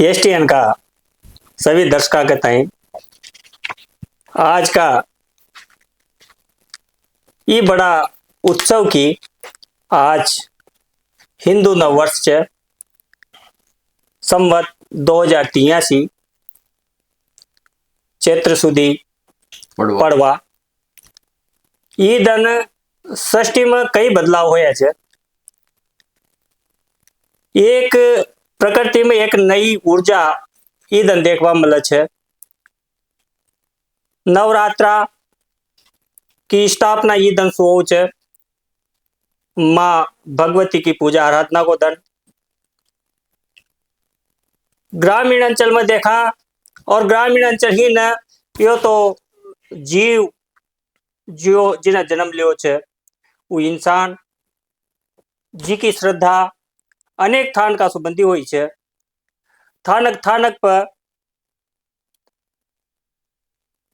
STN का सभी दर्शकों के ताई आज का ये बड़ा उत्सव की आज हिंदू नववर्ष च संवत 2083 चैत्र सुधी पड़वा ये दिन षष्ठी में कई बदलाव होया छे। एक प्रकृति में एक नई ऊर्जा ये दिन देखवा मिले छे। नवरात्रा की स्थापना ये दिन से हो छे। माँ भगवती की पूजा आराधना को दिन ग्रामीण अंचल में देखा और ग्रामीण अंचल ही न यो तो जीव जो जिन्हें जन्म लियो छे वो इंसान जी की श्रद्धा अनेक थान का संबंधी हुई छे। थानक थानक पर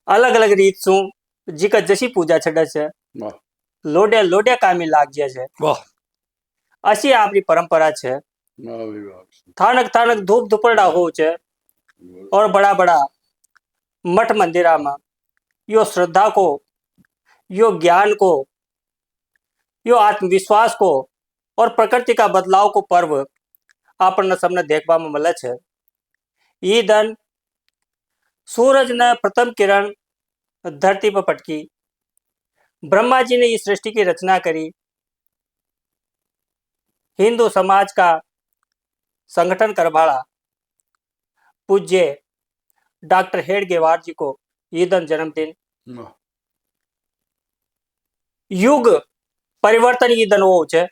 अलग अलग रीत सु जी का जैसी पूजा छड़े छे। लोडिया लोडिया कामी लाग जाए छे। अशी आपनी परंपरा छे। थानक थानक धूप धुपड़ा हो छे और बड़ा बड़ा मठ मंदिरा में यो श्रद्धा को, यो ज्ञान को, यो आत्मविश्वास को और प्रकृति का बदलाव को पर्व अपन सबने देखवा में मिले छे। ये दिन सूरज ने प्रथम किरण धरती पर पटकी। ब्रह्मा जी ने इस सृष्टि की रचना करी। हिंदू समाज का संगठन करवाला पूज्य डॉक्टर हेडगेवार जी को ये दिन जन्मदिन। युग परिवर्तन ये दिन हो छे।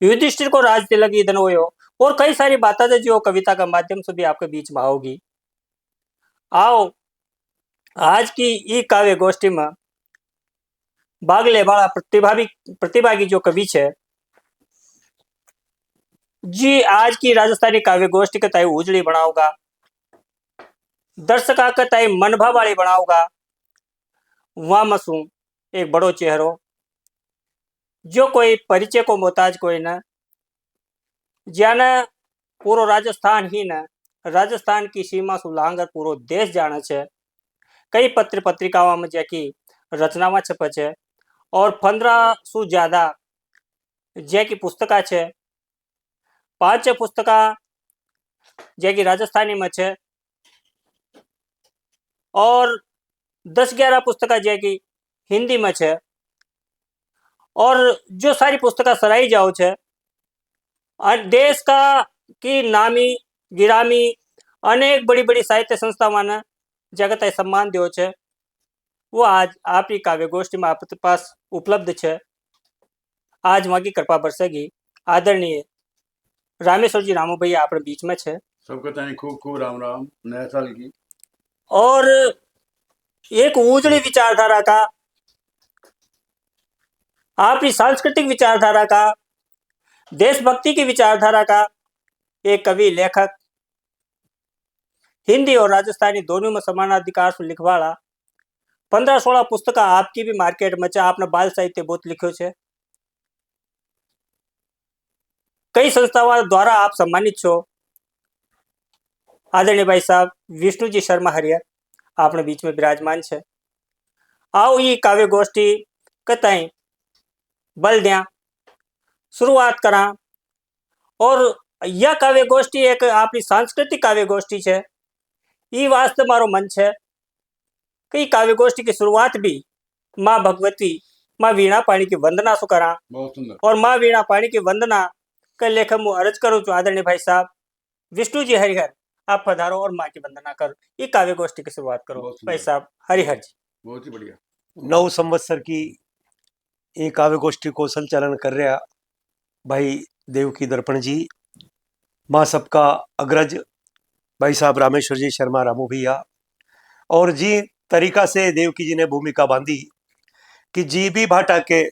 युधिष्ठिर को राज तिलक ये दिन हो और कई सारी बातें जो कविता का माध्यम से भी आपके बीच में आओगी। आओ आज की ये काव्य गोष्ठी में भाग ले वाला प्रतिभागी जो कवि है जी आज की राजस्थानी काव्य गोष्ठी के ताई उजड़ी बनाऊंगा, दर्शका के ताई मनभा वाली बनाऊंगा। वहां मसू एक बड़ो चेहरो जो कोई परिचय को मोहताज कोई न, जाने पूरो राजस्थान ही न राजस्थान की सीमा सु लांगर पूरो देश जाने छे। कई पत्र पत्रिकाओं में जैकी रचनावा छपे छे और 15 सु ज्यादा जैकी पुस्तका छे। 5 पुस्तका जैकी राजस्थानी में छे और 10-11 पुस्तका जैकी हिंदी में छे और जो सारी पुस्तका सराई जाओ छे देश का की नामी गिरामी अनेक बड़ी बड़ी साहित्य संस्थाओं ने जगत सम्मान दियो छे। वो आज आपकी काव्य गोष्ठी में आपके पास उपलब्ध छे। आज वहां की कृपा बरसेगी। आदरणीय रामेश्वर जी रामू भैया अपने बीच में छे। सबको ताई खूब खूब राम राम नया साल की। और एक उजड़ी विचारधारा का, आपकी सांस्कृतिक विचारधारा का, देशभक्ति की विचारधारा का एक कवि लेखक, हिंदी और राजस्थानी दोनों में समानाधिकार से लिखवाला 15-16 पुस्तक आपकी भी मार्केट में आपने बाल साहित्य बहुत लिखो छे। कई संस्थाओं द्वारा आप सम्मानित छो। आदरणीय भाई साहब विष्णु जी शर्मा हरियर आपने बीच में विराजमान छे। आओ ये काव्य गोष्ठी कताई बल दिया शुरुआत करा। और यह काव्य गोष्ठी एक आपकी सांस्कृतिक काव्य गोष्ठी है। ये वास्ते मारो मन है कि काव्य गोष्ठी की शुरुआत भी माँ भगवती माँ वीणा पाणी की वंदना सु करा। और माँ वीणा पाणी की वंदना के लेखक मु अर्ज करूँ छू आदरणीय भाई साहब विष्णु जी हरिहर आप पधारो और माँ की वंदना करो। ये काव्य गोष्ठी की शुरुआत करो भाई साहब हरिहर जी। बहुत ही बढ़िया। 9 संवत्सर की ये काव्य गोष्ठी को संचालन कर रहा भाई देवकी दर्पण जी, माँ सबका अग्रज भाई साहब रामेश्वर जी शर्मा रामू भैया। और जी तरीका से देवकी जी ने भूमिका बांधी कि जी भी भाटा के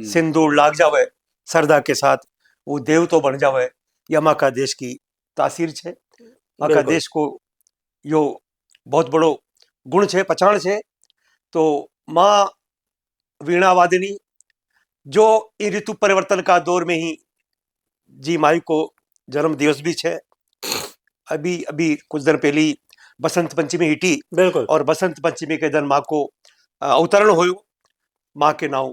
सिंदूर लाग जावे श्रद्धा के साथ वो देव तो बन जावे। या माँ का देश की तासीर छे। माँ का देश को यो बहुत बड़ो गुण छे पहचान छे। तो माँ वीणा वादिनी जो इन ऋतु परिवर्तन का दौर में ही जी माई को जन्म दिवस भी छे। अभी अभी कुछ दिन पहले बसंत पंचमी हिटी बिल्कुल। और बसंत पंचमी के दिन माँ को अवतरण होयो। माँ के नाव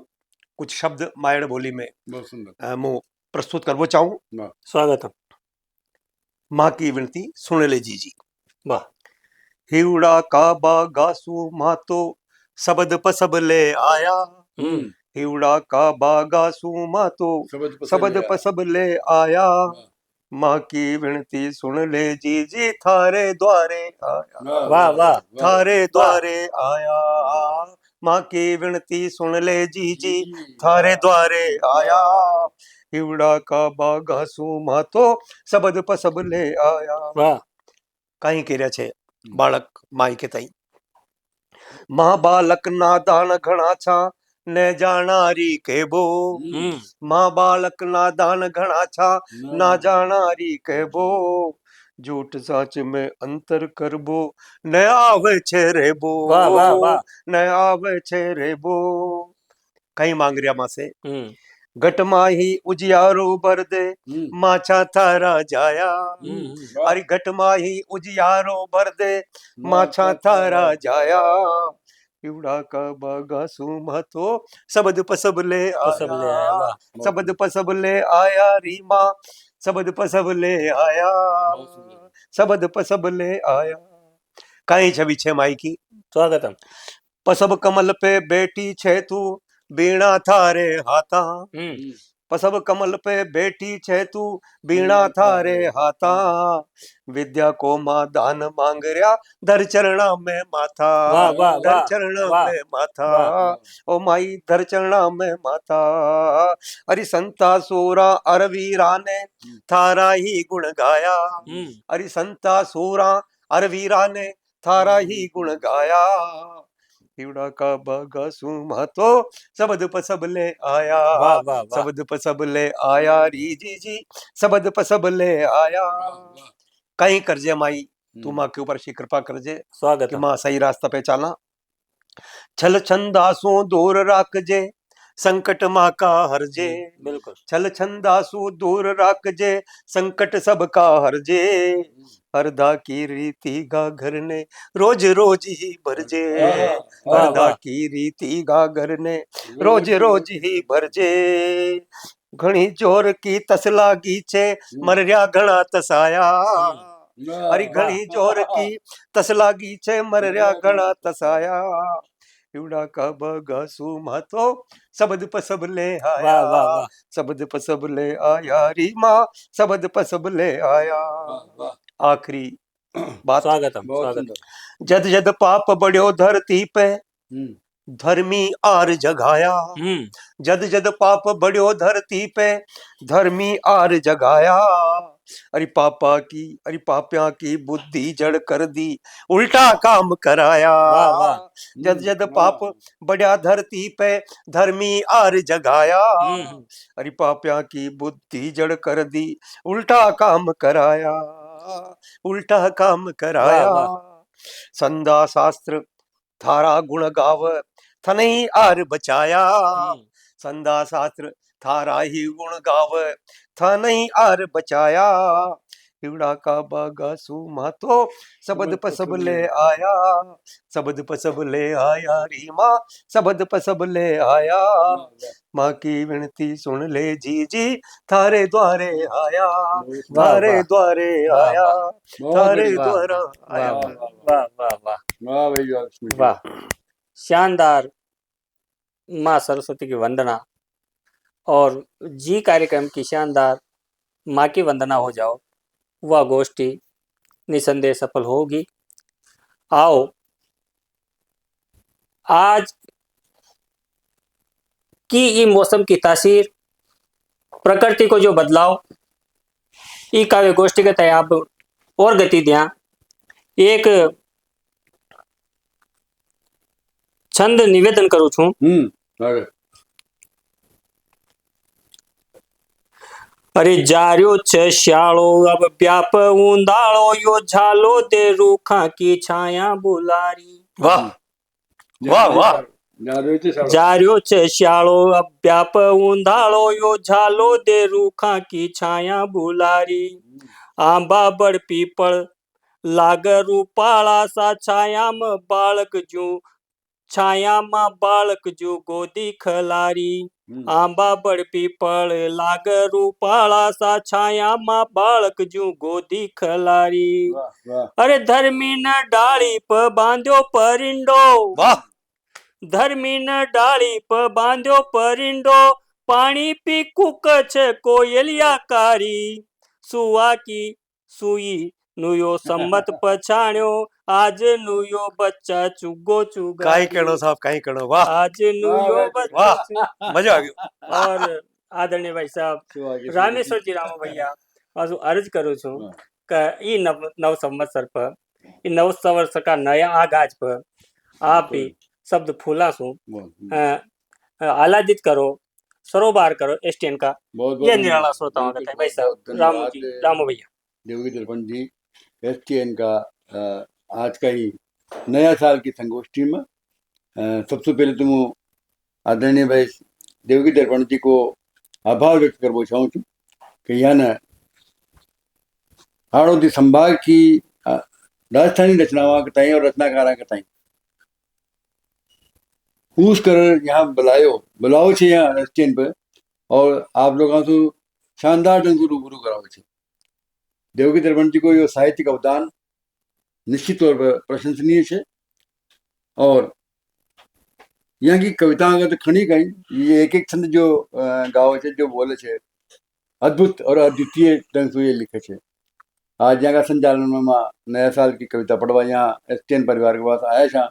कुछ शब्द मायड़ बोली में बहुत सुंदर। मु प्रस्तुत करवो चाहूं। वाह स्वागतम। माँ की विनती सुन ले जी। वाह। हिवड़ा का बागासु माँ तो सबद पसब ले आया। हिवड़ा का बागासु माँ तो सबद पसब ले आया। माँ की विनती सुन ले जी थारे द्वारे आया। वाह वाह। थारे द्वारे आया। माँ की विनती सुन ले जी थारे द्वारे आया। हिवड़ा का बागासु माँ तो सबद पसब ले आया। वाह। कहीं कह रहा छे बालक माई के तई माँ बालक नादान घना छा ने जानारी के बो। माँ बालक नादान घना छा ना जानारी के बो। झूठ साच में अंतर करबो न आवे छे रे बो। वाह वाह वाह। न आवे छे रे बो। कहीं मांग रिया माँ से घट माही उजियारो भर दे माछा थारा जाया। अरे घट माही उजियारो भर दे माछा थारा जाया। हिवड़ा का बागासु माँ तो सबद पसब ले पसब ले आया। वाह। सबद पसब ले आया री माँ सबद पसब ले आया। सबद पसब ले आया। कहीं छवि छे माई की। स्वागतम। पसब कमल पे बैठी छे तू बीणा थारे हाथा। पसब कमल पे बैठी छे तू बीणा थारे हाथा। विद्या को माँ दान मांग रहा धर चरणा में माथा। वाह वाह धर वाह। चरणा वाह में माथा। वाह। ओ माई धर चरणा में माथा। अरे संता सोरा अरवीरा ने थारा ही गुण गाया। अरे संता सोरा अरवीरा ने थारा ही गुण गाया। हिवड़ा का बागासु माँ तो सबद पसब ले आया। वाह वाह वाह। सबद पसब ले आया री जी सबद पसब ले आया। कहीं करजे माई तू माँ के ऊपर शी कृपा करजे कि स्वागतम। माँ सही रास्ता पे चाला। छल छंदासु दूर राखजे संकट माँ का हरजे। बिल्कुल। छल छंदासु दूर राखजे संकट सबका हरजे। हरदा की रीति गागर ने रोज रोज ही भरजे। वाह हरदा वाह। की रीति गागर ने रोज रोज ही भरजे। घणी जोर की तस लागी छे मरया घना तसाया। अरे घणी जोर की तस लागी छे मरया घना तसाया। हिवड़ा का बागासु माँ तो सबद पसब ले आया। वाह वाह वाह। सबद पसब ले आया री माँ सबद पसब ले आया। आखिरी बात। स्वागतम। बहुत स्वागतम। सुंदर। जद जद पाप बढ़्यो धरती पे धर्मी आर जगाया। जद जद पाप बढ़्यो धरती पे धर्मी आर जगाया। अरे पाप्या की बुद्धि जड़ कर दी उल्टा काम कराया। वाह वाह। जद जद पाप बढ़्या धरती पे धर्मी आर जगाया। अरे पाप्या की बुद्धि जड़ कर दी उल्टा काम कराया। उल्टा काम कराया। वाह संदा शास्त्र थारा गुण गाव थनई आर बचाया। संदा शास्त्र थारा ही गुण गाव थनई आर बचाया। हिवड़ा का बागासु माँ तो सबद पसब ले आया। सबद पसब ले आया री माँ सबद पसब ले आया। माँ की विनती सुन ले जी थारे द्वारे आया। थारे द्वारे आया। थारे द्वारा आया। वाह वाह वाह। वाह भाई वाह। वाह। शानदार। माँ सरस्वती की वंदना और जी कार्यक्रम की शानदार माँ की वंदना हो जाओ वह गोष्ठी निसंदेह सफल होगी। आओ आज की ये मौसम की तासीर प्रकृति को जो बदलाव ई काव्य गोष्ठी के तय आप और गति दिया। एक छंद निवेदन करू छू। आगे। अरे जार्यो छ श्यालो अब व्याप ऊंदाड़ो यो झालो ते रूखा की छाया बुलारी। वाह वाह वाह। जार्यो छ श्यालो अब व्याप ऊंदाड़ो यो झालो ते रूखा की छाया बुलारी। આંબા બળ પીપળ લાગર રૂપાળા સા છાયામાં બાળક જુ છાયામાં બાળક જુ ગોદી ખલારી આંબા બળ પીપળ લાગર રૂપાળા સા છાયામાં બાળક જુ ગોદી ખલારી વાહ વાહ અરે ધર્મી ન ડાળી પ બાંધ્યો પરિંડો વાહ ધર્મી ન ડાળી પ બાંધ્યો પરિંડો પાણી પી કુક છે કોયલિયા કારી સુવાકી સુઈ નુયો સંમત પછાણ્યો આજ નુયો બચ્ચા ચુગો ચુગા કાઈ કણો સાहब काई कणो वाह आज नुयो वाह, बच्चा वाह मजा आ गयो और आदरणीय भाई साहब शिवाजी रामेश्वर जी राम भैया आज अर्ज करूँ छू वाह। कि ई नव संवत्सर पर ई नव संवत्सर का नया आगाज पर आप भी शब्द फूला सू आह्लादित करो सरोबार करो एसटीएन का बहुत ये निराला श्रोताओं का भाई साहब रामू जी रामू भैया देवगी दर्पण जी एसटीएन का आज का ही नया साल की संगोष्ठी में सबसे पहले तो मैं आदरणीय भाई देवगी दर्पण जी को आभार व्यक्त करना चाहूँ छूँ कि यहाँ न हाड़ौती संभाग की राजस्थानी रचनाओं के ताई और रचनाकारा के ताई पूछ कर यहाँ बुलाओ छे यहाँ एसटीएन पे और आप लोगों से शानदार ढंग से रूबरू कराओ छे देवगी दर्पण जी को यो साहित्यिक अवदान निश्चित तौर पर प्रशंसनीय है और यहाँ की कविता अगर तो खड़ी गई ये एक एक छंद जो गाओ छे जो बोले छे अद्भुत और अद्वितीय ढंग से ये लिखे छे आज यहाँ का संचालन में मैं नया साल की कविता पढ़वा यहाँ एसटीएन परिवार के पास आया था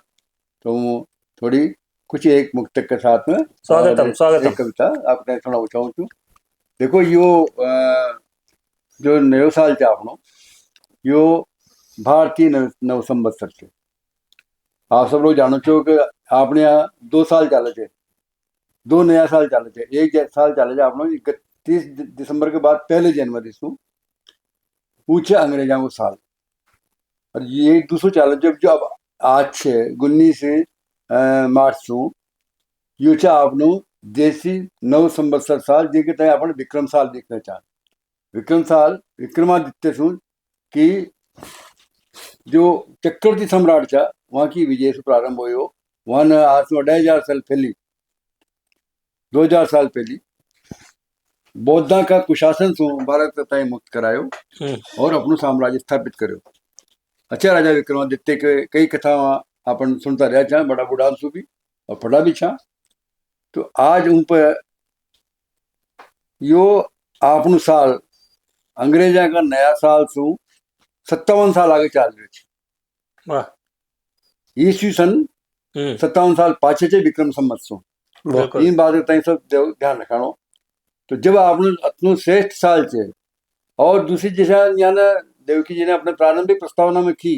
तो मैं थोड़ी कुछ एक मुक्तक के साथ में स्वागतम स्वागतम एक कविता आपने सुना चाहूँ छू देखो यो जो नयो साल है आपनो यो भारतीय नव संवत्सर है आप सब लोग जानो छो कि आपने यहाँ 2 साल चाले थे 2 नया साल चाले थे एक साल चाले थे आपनो 31 दिसंबर के बाद 1 जनवरी से पूछे अंग्रेजों को साल और ये दूसरो चाले जो अब आज है 19 मार्च से यो छे आपनो देशी नव संवत्सर साल जिनके तय अपन विक्रम साल देखना चाह विक्रम साल विक्रमादित्य सु कि जो चक्रवर्ती सम्राट था वहाँ की विजय से प्रारंभ हो वहाँ ने आज से 2,500 साल पहली 2000 साल पहली बौद्धा का कुशासन से भारत तय मुक्त करायो और अपनो साम्राज्य स्थापित करो अच्छा राजा विक्रमादित्य के कई कथा अपन सुनता रहा छा बड़ा बुढ़ा सु भी और पढ़ा भी छा तो आज उन पर यो आपनु साल अंग्रेजा का नया साल सु 57 साल आगे चाल रहे छे वाह ईस्वी सन 57 साल पाछे छे विक्रम संवत सु इन बात ताई सब ध्यान रखानो तो जब आपनु अपनो श्रेष्ठ साल छे और दूसरी जैसा यानी देवकी जी ने अपने प्रारंभिक प्रस्तावना में की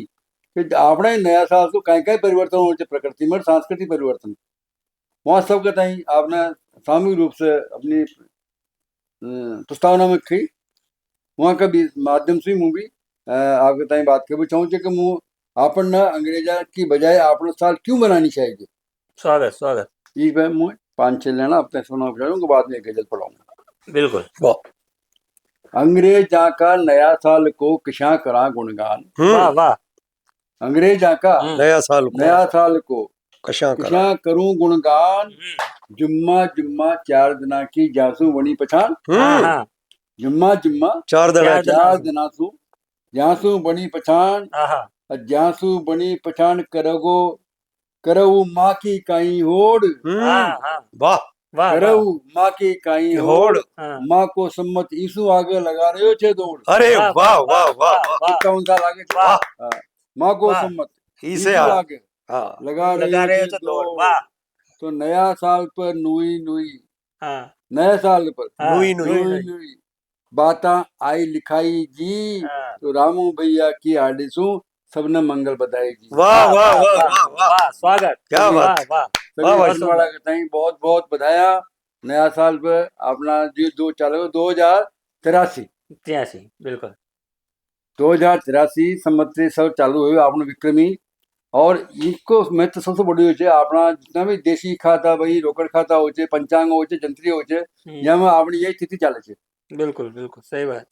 कि आपने नया साल तो कई परिवर्तन हो प्रकृति में सांस्कृतिक परिवर्तन वहाँ सब कहता ही आपने सामूहिक रूप से अपनी प्रस्तावना में की वहाँ का भी माध्यम से मुँह भी आपके ताई बात कर चाहूँ कि मुँह आपन अंग्रेजा की बजाय आपने साल क्यों बनानी चाहिए स्वागत स्वागत ये मैं मुँह 5-6 लेना अपने सुना पढ़ाऊंगा बाद में गजल पढ़ाऊंगा बिल्कुल अंग्रेजा का नया साल को किशा करा गुणगान वाह वाह अंग्रेजा का नया साल को किशा करूं गुणगान जुम्मा जुम्मा 4 दिना की जासू बनी पछान जुम्मा जुम्मा 4 दिना सु जासू बनी पछान जासू बनी पछान करऊ माँ की काई होड़ वाह करऊ माँ की काई होड़ माँ को सम्मत ईसु आगे लगा रहे हो छे दौड़ अरे वाह वाह वाह 51 साल आगे माँ को सम्मत इसे आगे लगा रहे हो दौड़ तो नया साल पर नुई नुई नया साल पर नुई नुई बाता आई लिखाई जी तो रामू भैया की आडिसू सबने मंगल बधाई जी वाह वाह वाह वाह स्वागत क्या बात सभी बहुत बहुत बधाया नया साल पर अपना जो चालू 2083 बिल्कुल 2083 संवत्सर सब चालू हुए आपने विक्रमी और इनको मैं तो सबसे बड़ी हो अपना जितना भी देशी खाता भाई रोकड़ खाता हो पंचांग हो जंत्री हो यहाँ में अपनी यही स्थिति चाले छे बिल्कुल बिल्कुल सही बात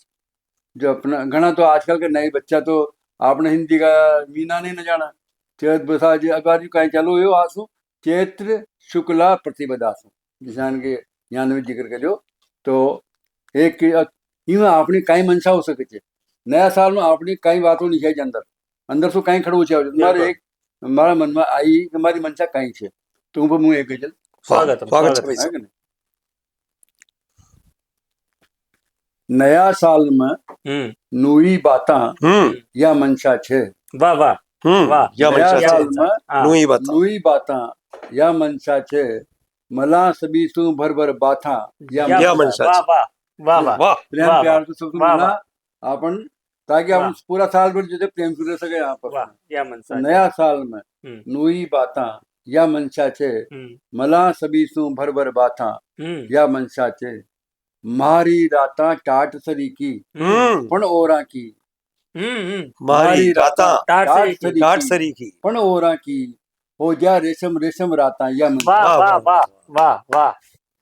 जो अपना घना तो आजकल के नए बच्चा तो आपने हिंदी का मीना नहीं न जाना। चैत बसात जी अगार जी कहीं चालू हो आसू चैत्र शुक्ला प्रतिपदासु जिसान के यहाँ में जिक्र करो तो एक इमा अपनी कई मनसा हो सके छे। नया साल में अपनी कई बातों नहीं है अंदर अंदर से कहीं खड़ो छे तुम्हारे एक हमारा मन में आई कि हमारी मनसा कहीं छे तो ऊपर मुंह एक गजल स्वागत स्वागत है है कि नहीं? नया साल में नूई बाता या मनसा छे। वाह वाह वाह या नया मनसा साल छे में हाँ। नूई बाता या मनसा छे मला सभी सु भर भर बाथा या वाह मनसा वाह छे। वाह वाह वाह वाह प्रेम वाह, प्यार से सब वाह, मिला अपन ताकि वाह। अपन पूरा साल भर जो प्रेम से रह सके यहाँ वाह पर। या मनसा नया साल में हम्म। नूई बाता या मनसा छे मला सभी सु भर भर बाथा या मनसा छे मारी राता टाट सरी की पण ओरा की मारी राता टाट सरी की। टाट सरी की पण ओरा की हो जा रेशम रेशम राता या मनसा वाह वाह वाह वाह वाह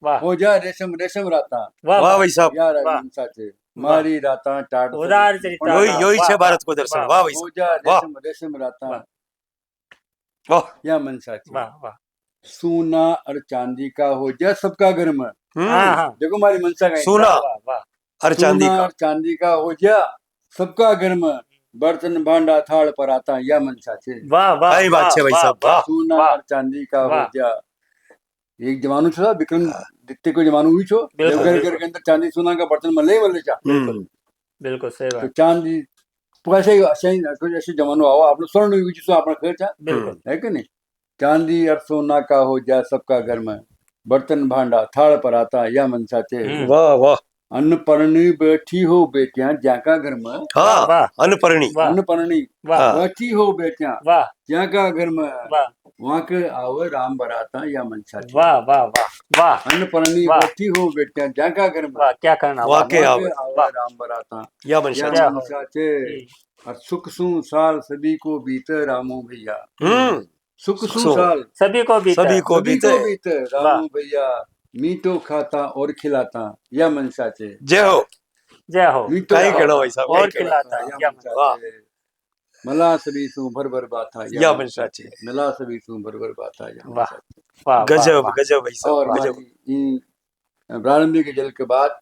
वाह हो जा रेशम रेशम राता वाह वाह वाह भाई साहब या वाह। मनसा छे मारी राता टाट सरी उदार की, चरिता पण योही वाह, योही वाह, छे भारत वाह, को दर्शन वाह, वाह भाई हो साहब जा वाह रेशम रेशम राता वाह। वाह या मनसा छे वाह वाह सोना और चांदी का हो जा सबका घर में। हाँ हाँ देखो हमारी मनसा का सोना वाह वाह वाह और चांदी सोना का और चांदी का हो जा सबका घर में बर्तन भांडा थाल पर आता या मनसा छे। वाह वाह सही बात छे भाई वाह, साहब, वाह, वाह। सोना वाह। और चांदी का हो वाह। जा एक जमानो छो विक्रमादित्य को जमानो हुई छो बिल्कुल, देवघर बिल्कुल। के अंदर चांदी सोना का बर्तन मले मले चा बिल्कुल बिल्कुल सही तो बात चांदी पैसे ऐसे जमानो आओ आपने स्वर्ण हुई जिसको आपने खर्चा बिल्कुल है कि नहीं। चांदी और सोना का हो जा सबका घर में बर्तन भांडा थाल पर आता या मनसा छे वाह वाह अन्नपर्णी बैठी हो बेटियां जाका घर में। हाँ वाह। अन्नपर्णी वाह अन्नपर्णी वाह बैठी हो बेटियां वाह जाका घर में वाह वहां के आवे राम बराता या मनसा छे। वाह वाह वाह वाह अन्नपर्णी वाह। बैठी हो बेटियां जाका घर में वाह क्या करना वाह वाह के वहां आवे के आवे वाह राम बराता या मनसा या क्या हो। मनसा छे। और सुख सु साल सभी को बीते रामो भैया सुख सु सो साल सभी को बीता सभी को सभी बीते को बीते रामो भैया मीठो खाता और खिलाता या मनसा छे। जय हो जय हो मीठो कहीं खाता कहना भाई साहब और कहीं कहना खिलाता या या मनसा वाह छे मला सभी सु भर भर बाथा या मनसा छे मिला सभी सु भर भर बाथा या वाह मनसा छे। वाह गजब वाह गजब भाई साहब और गजब हमारी इन प्रारंभिक जल के बाद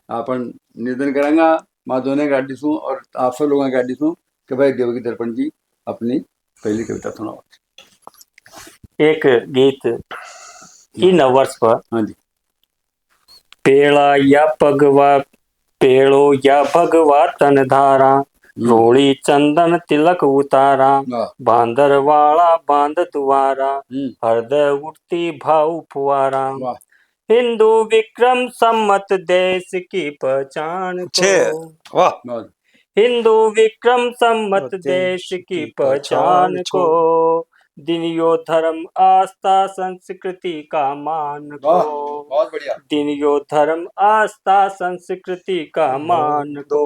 अपन निवेदन करेंगे माँ दोनों गाड़ी सू और आप सब लोगों की गाड़ी सू कि भाई देवकी दर्पण जी अपनी पहली कविता सुनाओ। एक गीत ई नववर्ष पर हाँ जी पेड़ा या पगवा पेड़ो या भगवा तन धारा रोड़ी चंदन तिलक उतारा वाह बांदर वाला बांध दुआरा हम्म हृदय उठती भाव फुआरा वाह हिंदू विक्रम सम्मत देश की पहचान छे को वाह बहुत हिंदू विक्रम सम्मत देश की पहचान को दिनियो धर्म आस्था संस्कृति का मान वाह को बहुत बढ़िया दिनियो धर्म आस्था संस्कृति का मान को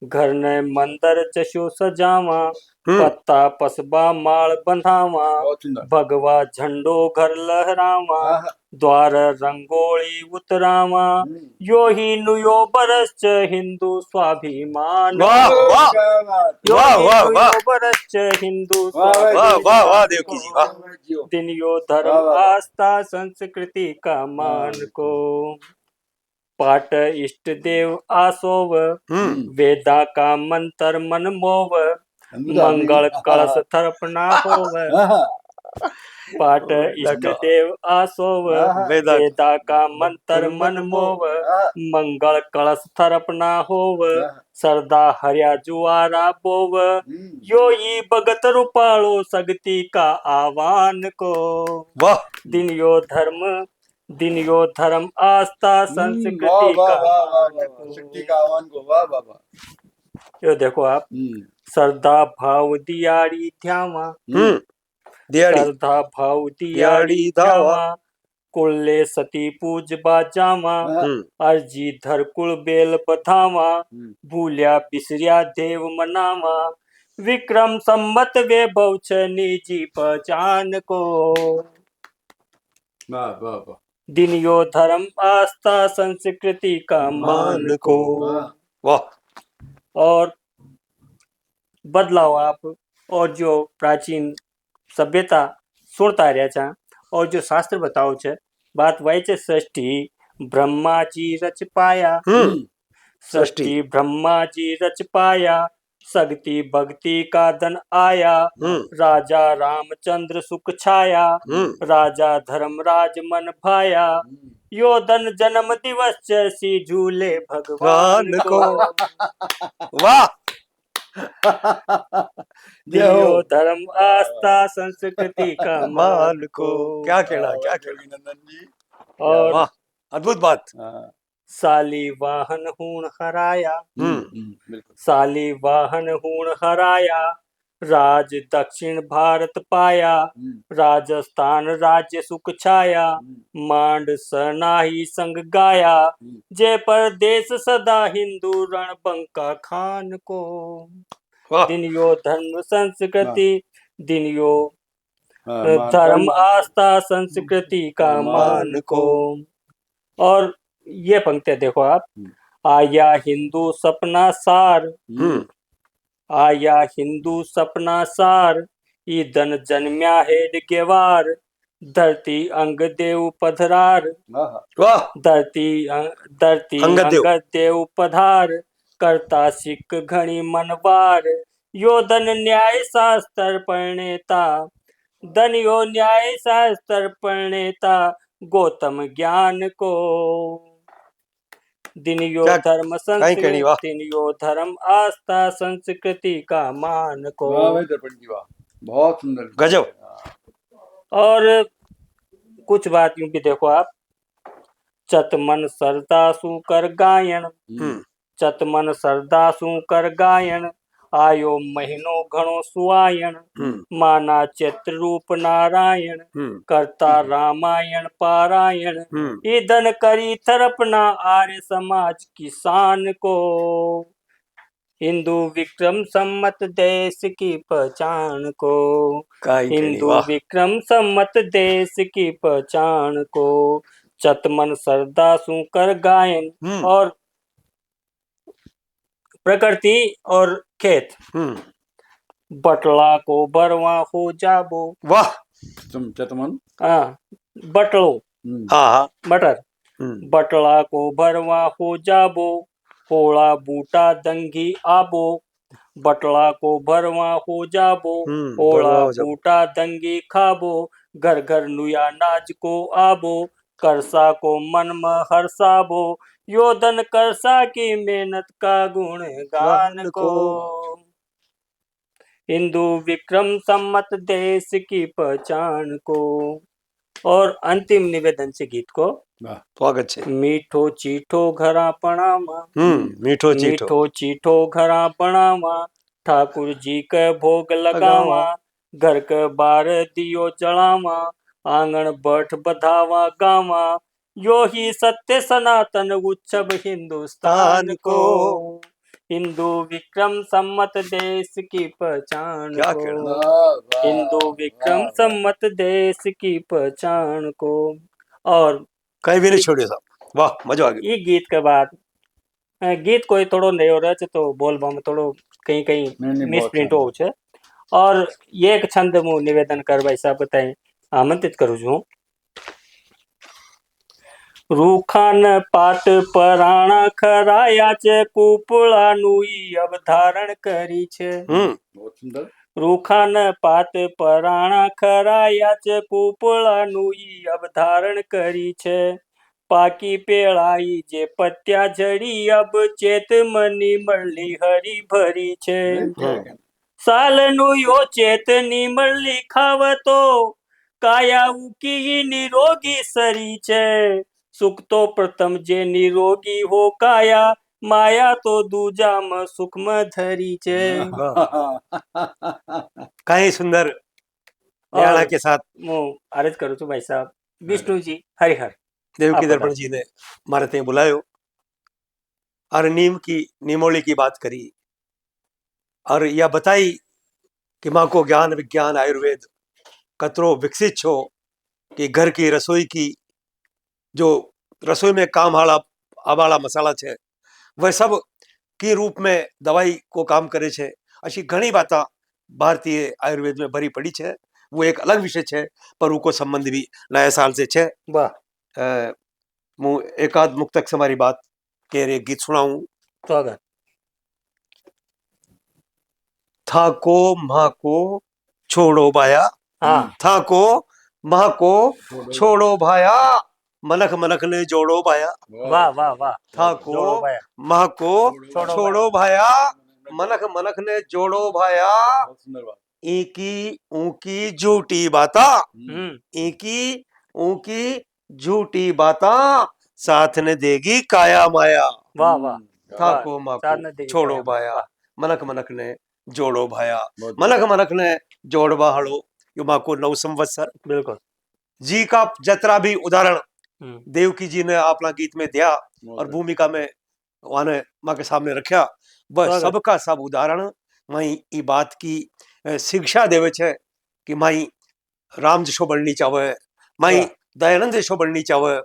घर ने मंदिर चशो सजावा पत्ता पसबा माल बंधावा बहुत सुंदर भगवा झंडो घर लहरावा आहा, द्वार रंगोली उतरावा यो ही नुयो बरस च हिंदू स्वाभिमान वाह को। वाह क्या बात यो वाह, ही वाह, नुयो वाह। बरस च हिंदू वाह, वाह, वाह स्वाभिमान वाह वाह को। देवकी जी वाह जियो दिनियो वाह, धर्म वाह, वाह। आस्था संस्कृति का मान को पाट इष्ट देव आसोव वेदा का मंत्र मन मोव मंगल कलश थर्पना होव आहा, पाट इष्ट देव आसोव वेदा वेदा का मंत्र मन मोव आहा, मंगल कलश थर्पना होव आहा, सरदा हरिया जुआरा बोव यो ही भगत रूपालो शक्ति का आह्वान को वाह दिन यो धर्म आस्था वाह, संस्कृति वाह, का वाह, वाह, मान वाह, शक्ति को। का आह्वान को वाह वाह वाह यो देखो आप श्रद्धा भाव दियाड़ी ध्यावा दियाड़ी श्रद्धा भाव दियाड़ी दियाड़ी धावा। ध्यावा कुल्ले सती पूज बाजावा अर्जी धर कुल बेल बधावा भूलिया बिसरिया देव मनावा विक्रम सम्मत वैभव छ निजी पहचान को वाह वाह वाह दिन यो धर्म आस्था संस्कृति का मान को। वाह वाह और बदलाव आप और जो प्राचीन सभ्यता सुनता रह्या छा और जो शास्त्र बताओ छे बात वही छे सृष्टि ब्रह्मा जी रच पाया सृष्टि ब्रह्मा जी रच पाया शक्ति भक्ति का धन आया राजा रामचंद्र सुख छाया राजा धर्मराज मन भाया यो धन जन्म दिवस जैसी झूले भगवान को वाह जय हो। दियो धर्म आस्था संस्कृति का मान को क्या कहना क्या कहना नंदन जी। और वाह अद्भुत बात हाँ, साली वाहन हूण हराया बिल्कुल। साली वाहन हूण हराया राज दक्षिण भारत पाया राजस्थान राज्य सुख छाया मांड सनाही संग गाया जय परदेश सदा हिंदू रणबंका खान को वाह दिन यो धर्म संस्कृति दिन यो हाँ, धर्म आस्था संस्कृति का मान को। और ये पंक्तियां देखो आप आया हिंदू सपना सार आया हिंदू सपना सार ईदन जन्म्या हेड गेवार धरती अंग देव पधरार वाह धरती अंगदेव। अंग देव पधार करता सिख घणी मनवार योधन न्याय शास्त्र प्रणेता धन यो न्याय शास्त्र प्रणेता गौतम ज्ञान को दिन यो क्या- धर्म कहीं कहनी वाह। संस्कृति दिन यो धर्म आस्था संस्कृति का मान को। वाह भाई दर्पण जी वाह, बहुत सुंदर गजब। और कुछ बात यूं भी देखो आप चतमन सरदासु कर गायन चतमन सरदासु कर गायन आयो महीनो घणो सुआयन माना चैत्र रूप नारायण करता रामायण पारायण ईदन करी थरपना आर्य समाज किसान को हिंदू विक्रम सम्मत देश की पहचान को हिंदू विक्रम सम्मत देश की पहचान को चतमन सरदासु कर गायन और प्रकृति और खेत बटला को बरवा हो जाबो वाह चतमन हाँ बटलो हाँ बटर बटला को बरवा हो जाबो पोड़ा बूटा दंगी आबो बटला को भरवा हो जाबो पोड़ा बूटा दंगी खाबो घर घर नुया नाज को आबो करसा को मन में हर्षाबो योधन करसा की मेहनत का गुण गान को हिंदू विक्रम सम्मत देश की पहचान को। और अंतिम निवेदन से गीत को स्वागत है मीठो चीठो घरा पणामा मीठो चीठो घरा पणामा ठाकुर जी के भोग लगावा घर के बार दियो जलावा आंगन बैठ बधावा गावा यो ही सत्य सनातन उत्सव हिंदुस्तान को हिंदू विक्रम सम्मत देश की पहचान को हिंदू विक्रम सम्मत देश की पहचान को। और कहीं भी नहीं छोड़िए साहब वाह मजा आ गया। ये गीत के बाद गीत कोई थोड़ो नयो रहे तो बोलबा में थोड़ो कहीं कहीं मिसप्रिंट हो छे और ये एक छंद मु निवेदन कर भाई साहब बताए आमंत्रित करू छू रूखान पात पराणा खराया छे कुपड़ा नुई अवधारण करी छे बहुत सुंदर रूखान पात पराणा खराया छे कुपड़ा नुई अवधारण करी छे पाकी पेड़ाई जे पत्या झड़ी अब चेत मनी मरली हरी भरी छे साल नु यो चेतनी मरली खावतो काया उकी निरोगी सरी छे सुख तो प्रथम जे निरोगी हो काया माया तो दूजा में सुख में धरी छे। कहीं सुंदर न्याणा के साथ मु अर्ज करू छू भाई साहब विष्णु जी हरिहर देवकी दर्पण जी ने मारे ते बुलायो और नीम की निमोली की बात करी और यह बताई कि माँ को ज्ञान विज्ञान आयुर्वेद कतरो विकसित छो कि घर की रसोई की जो रसोई में काम आवाला मसाला छे वह सब की रूप में दवाई को काम करे छे अशी घणी बाता भारतीय आयुर्वेद में भरी पड़ी छे। वो एक अलग विषय छे पर उको संबंध भी नया साल से छे। वाह मु एकाद मुक्तक से मारी बात के रे गीत सुनाऊं। स्वागत। था को माँ को छोड़ो भाया, हाँ था को माँ को छोड़ो भाया, मनक मनक ने जोड़ो भाया। वाह वाह वाह। था को जोड़ो भाया। माँ को छोड़ो छोड़ो भाया, मनक मनक ने जोड़ो भाया। बहुत सुंदर बात। इकी ऊकी झूठी बाता, हम्म इकी ऊकी झूठी बाता, साथ ने देगी काया माया। वाह वाह। था वाह, को माँ साथ ने को देगी छोड़ो काया भाया, माया। मनक मनक ने जोड़ो भाया। बहुत मनक मनक ने जोड़वा हड़ो यो माँ को 9 संवत्सर बिल्कुल। जी का जतरा भी उदाहरण हम्म देवकी जी ने अपना गीत में दिया और भूमिका में वाने माँ के सामने रखा। वह स्वागत। सबका सब उदाहरण माई ई बात की शिक्षा देवे छे कि माई राम जशो बननी चाहे, माई वाह। दयानंद जशो बननी चाहे,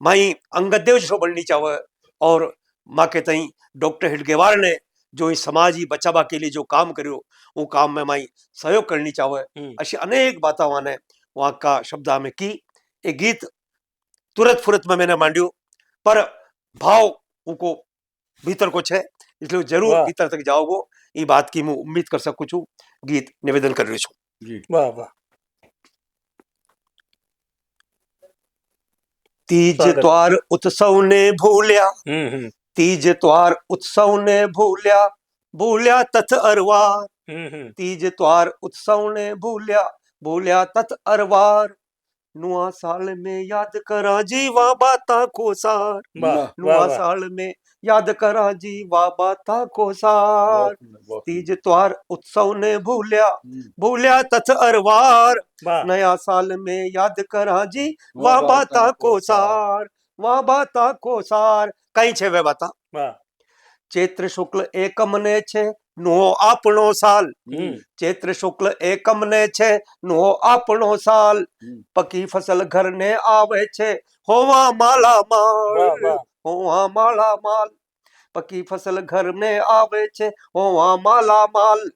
माई अंगद देव जशो बननी चाहे। और माँ के तई डॉक्टर हेडगेवार ने जो इस समाज ही बचावा के लिए जो काम करो वो काम में माई सहयोग करनी चाहे। अशी अनेक बातें वाने वहां का शब्दा में की। ये गीत तुरंत फुरत में मैंने मांड्यो पर भाव उनको भीतर को छे इसलिए जरूर वाह। भीतर तक जाओगो ये बात की मैं उम्मीद कर सकूं छू। गीत निवेदन कर रही छू। जी। वाह वाह। तीज स्वागत। त्वार उत्सव ने भूलिया, तीज त्वार उत्सव ने भूलिया, भूलिया तथ अरवार। तीज त्वार उत्सव ने भूलिया, भूलिया तथ अरवार। नुआ साल में याद करा जी वा बाता को सार, वाह नुआ वाह वाह। साल में याद करा जी वा बाता को सार। तीज त्वार उत्सव ने भूलिया, भूलिया तथ अरवार। वाह नया साल में याद करा जी वा बाता को सार, वा बाता को सार। कई छे वे बाता। वाह। चैत्र शुक्ल एकम ने छे नुहो आपनो साल, चैत्र शुक्ल एकम ने छे नुहो आपनो साल। पकी फसल घर ने आवे छे होवा माला माल, वाह वाह। होवा माला माल। पकी फसल घर ने आवे छे होवा माला माल।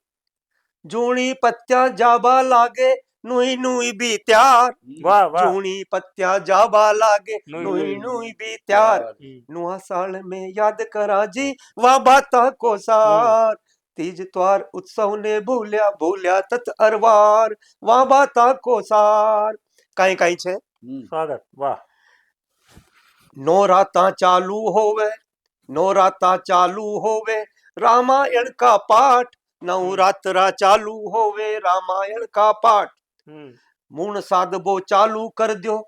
जूनी पत्या जाबा लागे नुई नुई भी त्यार, वाह वाह। जूनी पत्या जाबा लागे नुई नुई नुई भी त्यार। नुआ साल में याद करा जी वा बाता को सार। तीज त्वार उत्सव ने भूलिया, भूलिया तथ अरवार। वा बाता को सार। काई काई छे। स्वागत। वाह। नौराता चालू होवे, नौराता चालू होवे, रामायण का पाठ। नवरात्रा चालू होवे, रामायण का पाठ। मून साधबो चालू कर दो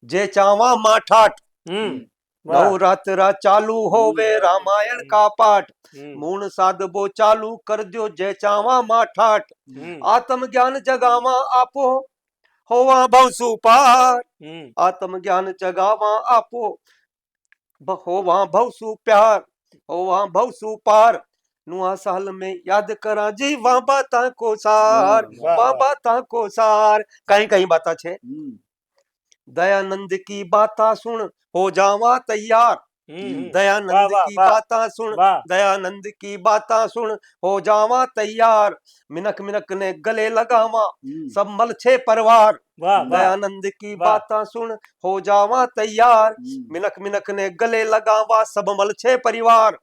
जे चावा माठाट। नवरात्रा चालू होवे, रामायण का पाठ। मून साधबो चालू कर दो जे चावा माठाट। आत्म ज्ञान जगावा आपो होवा भवसु पार, आत्म ज्ञान जगावा आपो होवा भवसु प्यार, होवा भवसु पार। नुआ साल में याद करा जी वा बाता को सार, वा बाता को सार। कहीं कहीं बाता छे। दयानंद की बाता सुन हो जावा तैयार, दयानंद की बाता सुन, दयानंद की बाता सुन हो जावा तैयार। मिनक मिनक ने गले लगावा सब मल छे परिवार, दयानंद की बाता सुन हो जावा तैयार। मिनक मिनक ने गले लगावा सब मल छे परिवार।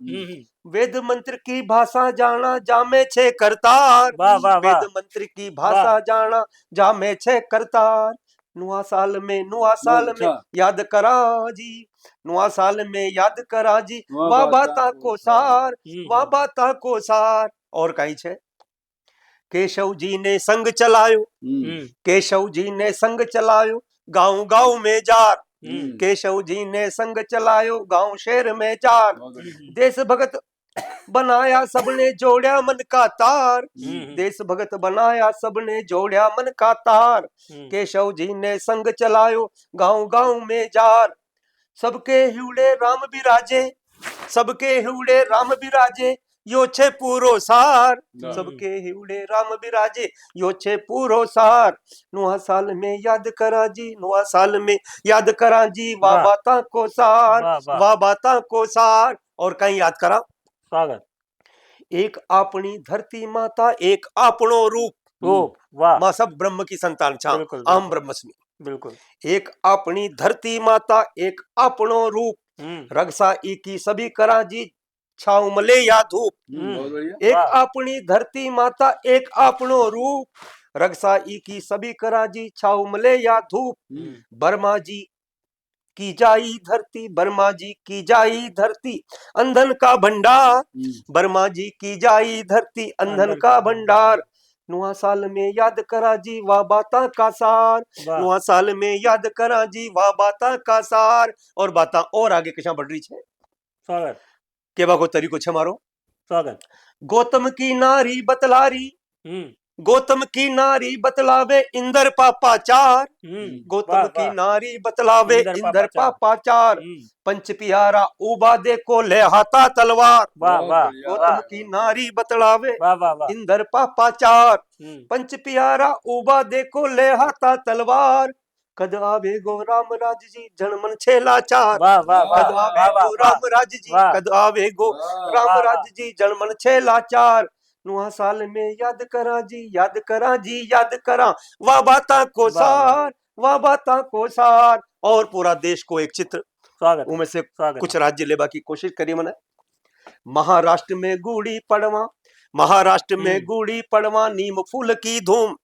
वेद मंत्र की भाषा जाना जामे छे करतार, वेद मंत्र की भाषा जाना जामे छे करतार। नुआ साल में, नुआ साल में याद करा जी, नुआ साल में याद करा जी वा बाता को सार, वा बाता को सार। और कहीं छे। केशव जी ने संग चलायो, केशव जी ने संग चलायो गांव गांव में जार। केशव जी ने संग चलायो गांव शहर में जार। देश भगत बनाया सबने जोड़िया मन का तार, देश भगत बनाया सबने जोड़िया मन का तार। केशव जी ने संग चलायो गांव गांव में जार। सबके हिवड़े राम बिराजे, सबके हिवड़े राम बिराजे यो छे पूरो सार, सबके हिवड़े राम बिराजे यो छे पूरो सार। नुआ साल में याद करा जी, नुआ साल में याद करा जी वा बाता को सार, वा बाता को सार। और कहीं याद करा। स्वागत। एक आपनी धरती माता एक आपनो रूप, रूप, वाह, माँ सब ब्रह्म की संतान छा, बिल्कुल, आम बिल्कुल। ब्रह्मस्मि। बिल्कुल। एक अपनी धरती माता एक आपनो रूप, रगसा की सभी करा जी छाव मले या धूप। बहुत बढ़िया। एक वाह। अपनी धरती माता एक आपनो रूप, रगसा की सभी करा जी छाव मले या धूप। बर्मा जी की जाई धरती, बर्मा जी की जाई धरती, अंधन का भंडार। बर्मा जी की जाई धरती, अंधन का भंडार। नुआ साल में याद करा जी वाह बाता का सार, वाह। नुआ साल में याद करा जी वाह बाता का सार। और बाता और आगे किसा बढ़ रही छे। स्वागत, केवा को तरीको छे मारो। स्वागत। गौतम की नारी बतलारी, गौतम की नारी बतलावे इंदर पापाचार। गौतम वाह, की वाह। नारी बतलावे इंदर इंदर पापाचार। पापाचार। पंच पियारा उबा देखो ले हाथा तलवार। वाह, वाह, गौतम वाह, की नारी बतलावे वाह, वाह, वाह। इंदर पापाचार। पंच पियारा उबा देखो ले हाथा तलवार। कद आवे गो राम राज जी जनमन छेला चार। वाह, वाह, वाह, कद आवे वाह, गो वाह, राम राज जी, वाह। कद आवे गो राम वाह, राज जी जनमन छेला चार। नुआ साल में याद करा जी, याद करा जी, याद करा वाह बाता को वाह, सार, वाह बाता को सार। और पूरा देश को एक चित्र, स्वागत, उनमें से स्वागत। कुछ राज्य लेबा की कोशिश करी मैंने। महाराष्ट्र में गुड़ी पड़वा, महाराष्ट्र में गुड़ी पड़वा नीम फूल की धूम।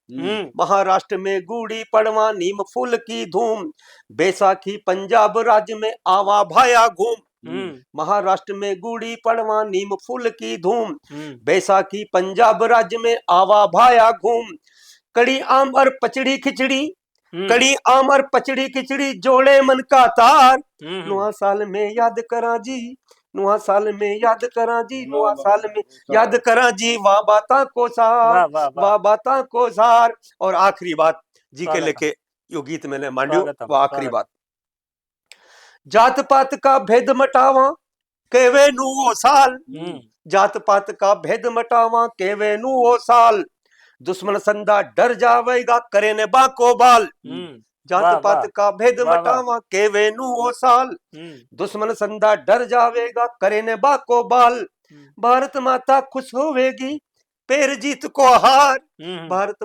महाराष्ट्र में गुड़ी पड़वा नीम फूल की धूम। बैसाखी पंजाब राज्य में आवा भाया घूम। महाराष्ट्र में गुड़ी पड़वा नीम फूल की धूम। बैसाखी पंजाब राज्य में आवा भाया घूम। कड़ी आम और पचड़ी खिचड़ी, कड़ी आम और पचड़ी खिचड़ी जोड़े मन का तार। नुआ साल में याद करा जी, नुआ साल में याद करा जी, नुआ साल में याद करा जी वाह बाता को सार, वाह बाता को सार। और आखिरी बात जी के लेके यो गीत मैंने मांडियो, वह आखिरी बात। जात पात का भेद मटावा केवे नु वो साल, जात पात का भेद मटावा केवे नु वो साल। दुश्मन संदा डर जावेगा करे ने बाको बाल। जात पात का भेद मटावा केवे नु वो साल। दुश्मन संदा डर जावेगा करे ने बाको बाल। भारत माता खुश होवेगी पैर जीत को हार। भारत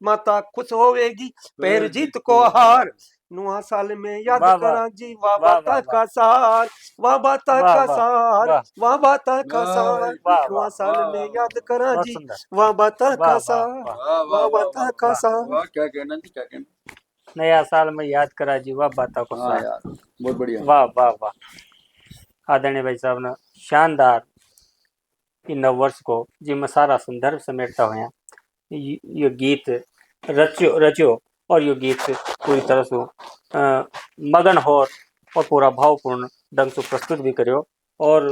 माता खुश होवेगी पैर जीत को हार। नुआ साल में याद करा जी वाह बाता का सार, वाह बाता का सार, वाह बाता का सार। नुआ साल में याद करा जी वाह बाता का सार, वाह बाता का सार। क्या कहना जी, क्या कहना। नया साल में याद करा जी वाह बाता को सार। यार बहुत बढ़िया। वाह वाह वाह। आदरणीय भाई साहब ने शानदार इन नव वर्ष को जिनमें सारा संदर्भ समेटता हुआ ये गीत रचो और ये गीत पूरी तरह से मगन हो और पूरा भावपूर्ण ढंग से प्रस्तुत भी करो। और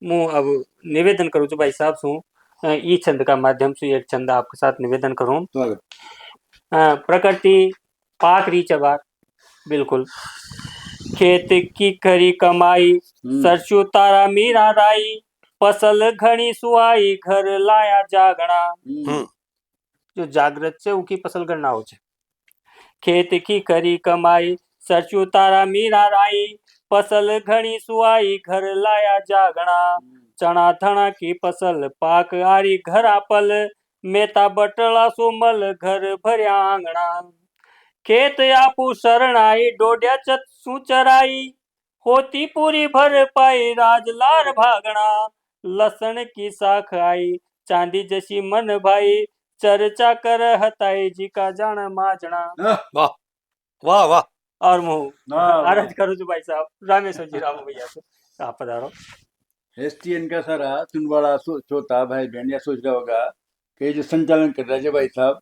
मैं अब निवेदन करूँ तो भाई साहब सू ई छंद का माध्यम से एक छंद आपके साथ निवेदन करूँ। प्रकृति पाक री चबार बिल्कुल। खेत की खरी कमाई सरसों तारा मीरा राई, फसल घनी सुआई घर लाया जागना। जो जागृत से उनकी फसल गणना हो जाए। खेत की खरी कमाई सरसों तारा मीरा राई, फसल घनी सुआई घर लाया जागना। चना थना की फसल पाक आरी घरा पल, मेता बटला सोमल घर भरया आंगना। खेत आपू शरणाई डोड्या चत्सू चराई, होती पूरी भर पाई राजलार भागना। लसन की साख आई चांदी जशी मन भाई, चर्चा कर हताई जी का जान माजना। वाह वाह वाह। और मुँह आरज करूँ भाई साहब रामेश्वर जी राम भैया से आप पधारो। एसटीएन का सारा सुनवाड़ा श्रोता भाई बहन या सोच रहा होगा कि जो संचालन कर रहा है भाई साहब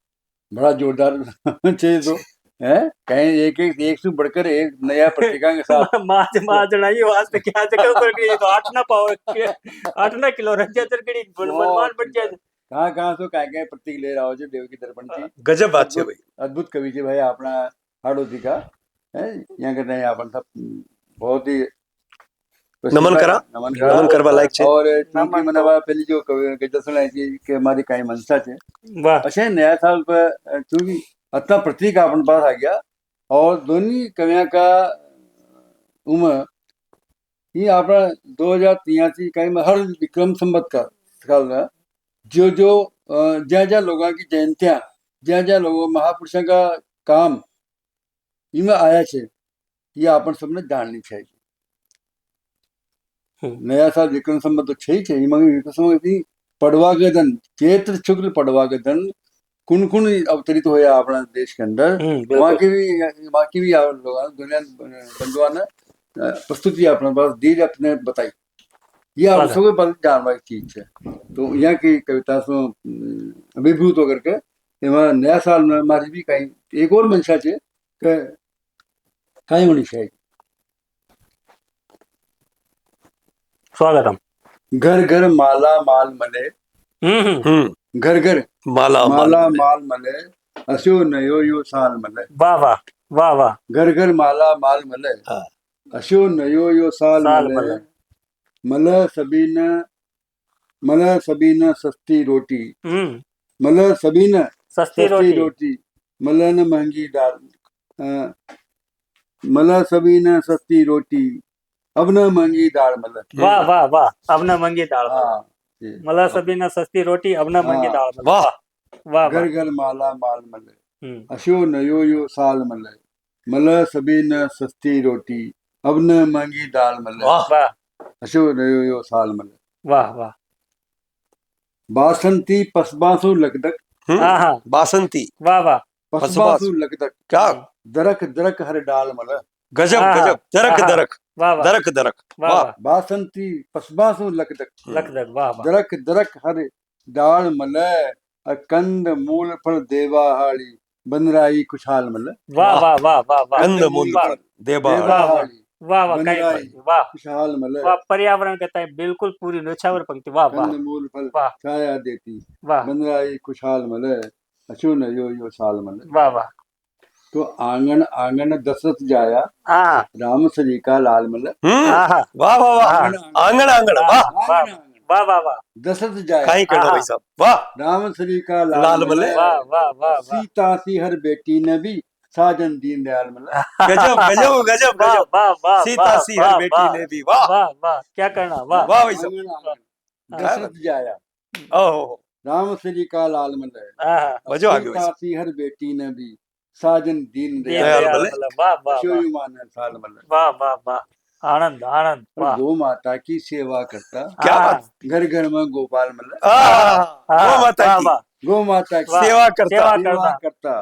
बड़ा जोरदार चाहिए तो है कहीं एक से बढ़कर एक नया पत्रिका के साथ माजना ये वास्ते क्या चक्कर कर गई तो 8 किलो रख जा तरकड़ी मनमान बढ़ गया। कहाँ से क्या प्रतीक ले रहा हो जो देव की दर्पण थी। गजब बात है भाई, अद्भुत कवि जी भाई अपना हाड़ोती का है यहाँ करते हैं अपन सब बहुत ही नमन करवा लायक छे। और क्योंकि मनवा पहली जो गजल सुनाई थी कि हमारी कई मनसा छे। अच्छा नया साल पर क्योंकि इतना प्रतीक अपन पास आ गया और दोनों कवियों का उम्र ये अपना 2083 कहीं में हर विक्रम संवत का કાળના जो જ્યાં જ્યાં લોકોની જયંતિયા જ્યાં જ્યાં લોકો મહાપુરુષों का काम इनमें आया છે ये आपण सबने જાણની છે नया साल विक्रम संवत तो છે છે એમાં વિક્રમ સંવતથી પડવાગદન चैत्र शुक्ल પડવાગદન कुन कुन अवतरित होया अपना देश के अंदर वहाँ की भी लोग दुनिया बंधुआ ने प्रस्तुति अपने पास दी अपने बताई ये आप सबके पास जानवा की चीज है तो यहाँ की कविता से अभिभूत होकर के एवं नया साल में हमारी भी कहीं एक और मंशा है कहीं होनी चाहिए स्वागतम घर घर माला माल मले घर घर माला माल मले अस्यो नयो यो साल मले वाह वाह वाह वाह घर घर माला माल मले अस्यो नयो यो साल मले मल सभी न सस्ती रोटी मल सभी न सस्ती रोटी मल न महंगी दाल मल सभी न सस्ती रोटी अब न महंगी दाल मल वाह वाह वाह अब न महंगी दाल हाँ मला सभी न सस्ती रोटी अब न महंगी दाल वाह वाह घर घर माला माल मले अस्यो नयो यो साल मले मल सभी न सस्ती रोटी अब न महंगी दाल मले वाह अस्यो नयो यो साल मले वाह वाह बासंती पसबासु लगदक हाँ हाँ बासंती वाह वाह पसबासु लगदक क्या दरक दरक हर डाल मल गजब गजब दरक दरक वाह वाह दरक दरक वाह वाह बासंती पसबासु लगदक लखदक वाह वाह दरक दरक हर डाल मल कंद मूल फल देवाहाड़ी बनराई खुशहाल मल वाह वाह वाह वाह वाह कंद मूल फल देवा देवाहाड़ी वाह वाह बनराई वाह खुशहाल मल वाह पर्यावरण कहता है बिल्कुल पूरी न्योछावर पंक्ति वाह वाह कंद मूल फल वाह छाया देती वाह बनराई खुशहाल मल अशु न यो साल मल वाह वाह तो आंगन आंगन दशरथ जाया हाँ राम सजी का लाल मल हाँ हाँ वाह वाह वाह आंगन आंगन वाह वाह वाह वाह वाह दशरथ जाया कहीं कहना भाई साहब वाह राम सजी का लाल लाल मल मल वाह वाह वाह सीता सी हर बेटी ने भी साजन दीन दयाल मल गजब गजब गजब वाह गजब वाह वाह सीता सी हर बेटी ने भी वाह वाह वाह क्या करना वाह वाह भाई साहब आंगन आंगन दशरथ जाया ओहो राम सजी का लाल मल हाँ मजो आ गया सीता सी हर बेटी ने भी साजन दीन दीन दयाल दयाल मल। मतलब वाह वाह शिवयुमान साल मल वाह वाह वाह आनंद आनंद वाह गो माता की सेवा करता क्या हाँ, बात घर घर में गोपाल मल गो माता वाह की वाह गो माता की वाह, सेवा करता सेवा सेवा करता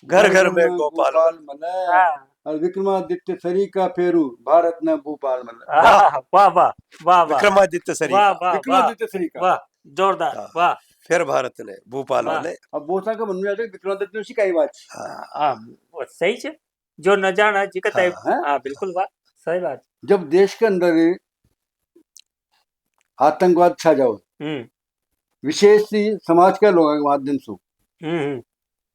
घर घर में गोपाल मल हाँ, और विक्रमादित्य सरी का फेरू भारत न भूपाल मल हाँ, वाह वाह वाह वाह विक्रमादित्य सरी वाह वाह वाह विक्रमादित्य सरी का वाह जोरदार हाँ। वाह फिर भारत ने भूपाल वाह। वाले अब बोसा का मन में आता है विक्रमादित्य उसी का ही बात है। हाँ वो सही है जो न जाना जी कहता है हाँ। हाँ बिल्कुल बात सही बात जब देश के अंदर आतंकवाद छा जाओ विशेष ही समाज के लोगों के माध्यम से हम्म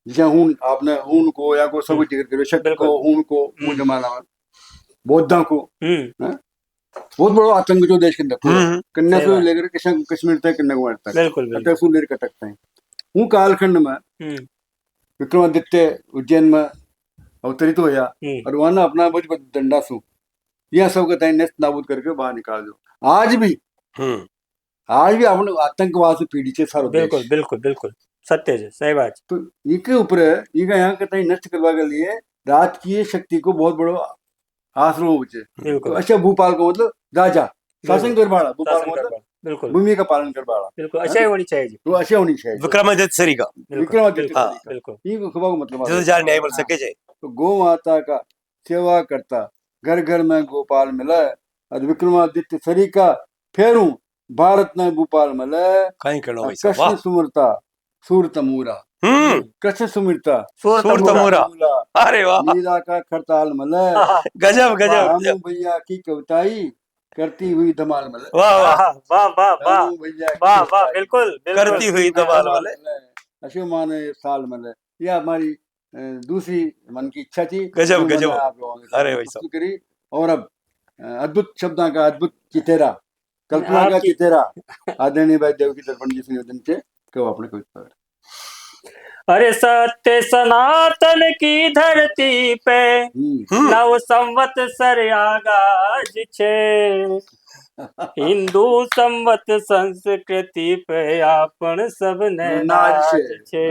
जैसे हून आपने हून को या को सब जिक्र करो शक बिल्कुल। को हून को हून जमाना में बौद्धा को हम्म बहुत बड़ा आतंक जो देश के अंदर पूरा। कन्या सही से बात। लेकर कश्मीर तक कन्याकुमारी तक बिल्कुल बिल्कुल अटक लेकर कटक तक हूँ कालखंड में हम्म विक्रमादित्य उज्जैन में अवतरित होया और वहां अपना बहुत दंडा सु यह सब कहते हैं नष्ट नाबूद करके बाहर निकाल दो। आज भी अपने आतंकवाद से पीड़ित है सारो बिल्कुल देश। बिल्कुल बिल्कुल सत्य है सही बात तो इनके ऊपर इनका यहाँ कहते हैं नष्ट करवा के लिए राजकीय शक्ति को बहुत बड़ो आश्रम हो तो बिल्कुल अच्छा भूपाल को मतलब राजा शासन कर बाड़ा भूपाल शासन को मतलब बिल्कुल भूमि का पालन कर बाड़ा बिल्कुल अच्छा ही होनी चाहिए जी तो अच्छे होनी चाहिए विक्रमादित्य सरी का विक्रमादित्य बिल्कुल सरी का। बिल्कुल ये खबा को मतलब जो जार न्याय बन सके जाए तो गौ माता का सेवा करता घर घर में गोपाल मिला और विक्रमादित्य सरी का फेरू भारत में भूपाल मिला कहीं कहना भाई साहब कृष्ण वाह सुमरता सूरत मूरा कृष्ण सुमरता सूरत मूरा अरे वाह मीरा का खरताल मिला गजब गजब रामू भैया की कविताई करती हुई धमाल मिला वाह वाह वाह वाह वाह रामू भैया की वाह वाह कविताई बिल्कुल बिल्कुल करती हुई धमाल वाले अशुमान साल मिले यह हमारी दूसरी मन की इच्छा थी गजब, जो मैंने गजब। आप लोगों के साथ अरे भाई प्रस्तुत करी। और अब अद्भुत शब्दों का अद्भुत चितेरा कल्पना का आपकी- चितेरा आदरणीय भाई देव की दर्पण जी संयोजन से क्यों आपने कविता अरे सत्य सनातन की धरती पे नव संवत्सर आगाज छे हिंदू संवत संस्कृति पे आपण सबने नाज छे।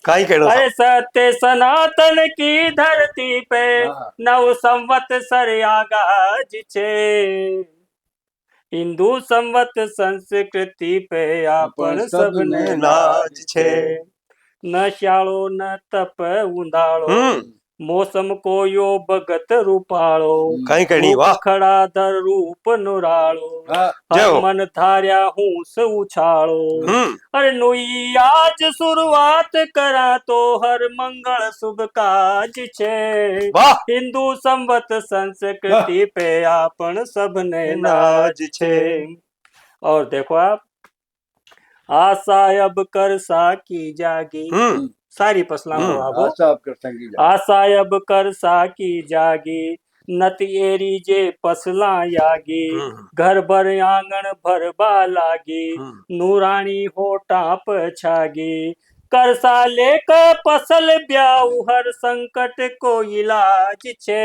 काई कहना अरे सत्य सनातन की धरती पे नव संवत सर आगाज छे। हिंदू संवत संस्कृति पे आपण सबने नाज छे। न शाळो न तप उंधाळो मौसम कोयो भगत रूपाळो काई कहनी रूप वाह खड़ा दर रूप नुराळो जय हर हो। मन धार्या हूस उछाळो अरे नुई आज शुरुआत करा तो हर मंगल शुभ काज छे। वाह हिंदू संवत संस्कृति पे आपण सबने नाज छे। और देखो आप आशा अब कर सा की जागी सारी फसला को अब आशा अब कर सा की जागी नत एरी जे फसला यागी घर भर आंगण भरबा लागी नूरानी होटा पछागी कर सा लेक फसल ब्याऊ हर संकट को इलाज छे।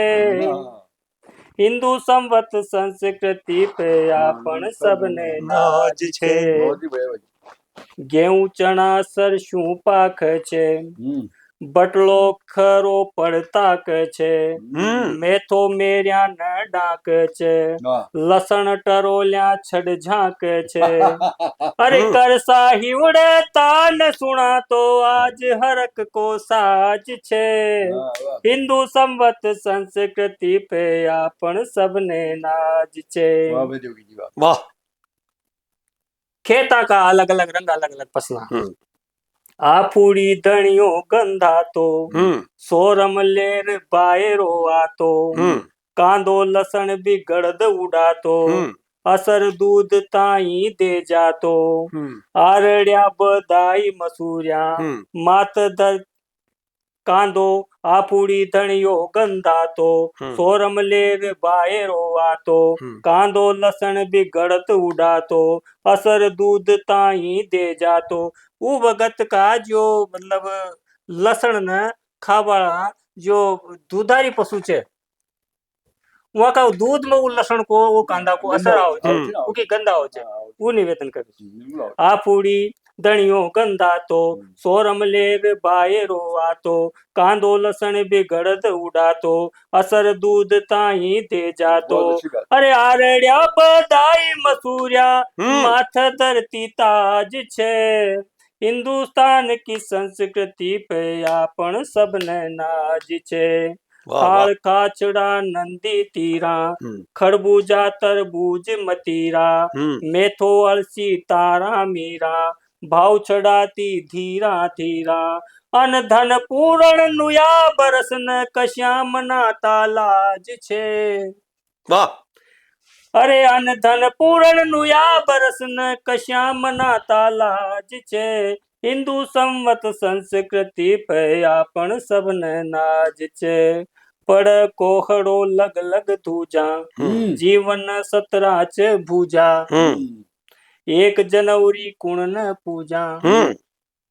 हिंदू संवत संस्कृति पे आपण सबने नाज छे। गेहूं चना सरसों पाक छे बटलो खरो पड़ताक छे मेथो मेरिया न डाक छे लसण टरोलिया छड़ झांक छे। अरे करसा हिवड़े तान सुना तो आज हरक को साज छे। हिंदू संवत संस्कृति पे आपण सबने नाज छे। वाह खेता का अलग अलग रंग अलग अलग फसला आफूड़ी धनियो गंधा तो सोरम लेर बायरो आतो कांदो लसण भी गड़द उड़ातो असर दूध ताई दे जातो आरड़िया बदाई मसूरिया मात दर कांदो आफूड़ी धनियो गंधातो सोरम लेर बायरो आतो कांदो लसण भी गड़त उड़ातो असर दूध ताई दे जातो। वो वगत का जो मतलब लसण न खावाड़ा जो दूधारी पशु छे वहाँ का दूध में वो लसण को वो कांदा को असर आओ छे उकी गंदा हो छे वो निवेदन करे आफूड़ी धनियो गंधा तो सोरम लेव बायरो आतो कांदो लसण भी गड़द उड़ातो असर दूध ताई दे जातो। अरे आरड़िया बदाई मसूरिया माथ धरती ताज छे। हिंदुस्तान की संस्कृति पे आपण सबने नाज छे। खाल खाचड़ा नंदी तीरा खरबूजा तरबूज मतीरा मेथो अलसी तारा मीरा भाव चढ़ाती धीरा धीरा अन धन पूरण नुया बरसन कश्याम नाता लाज छे। अरे अन धन पूरण नुया बरसन कश्याम नाता लाज छे। हिंदू संवत संस्कृति पे आपण सबने नाज छे। पड़ कोहड़ो लग लग दूजा जीवन सतरा च भूजा 1 जनवरी कुण पूजा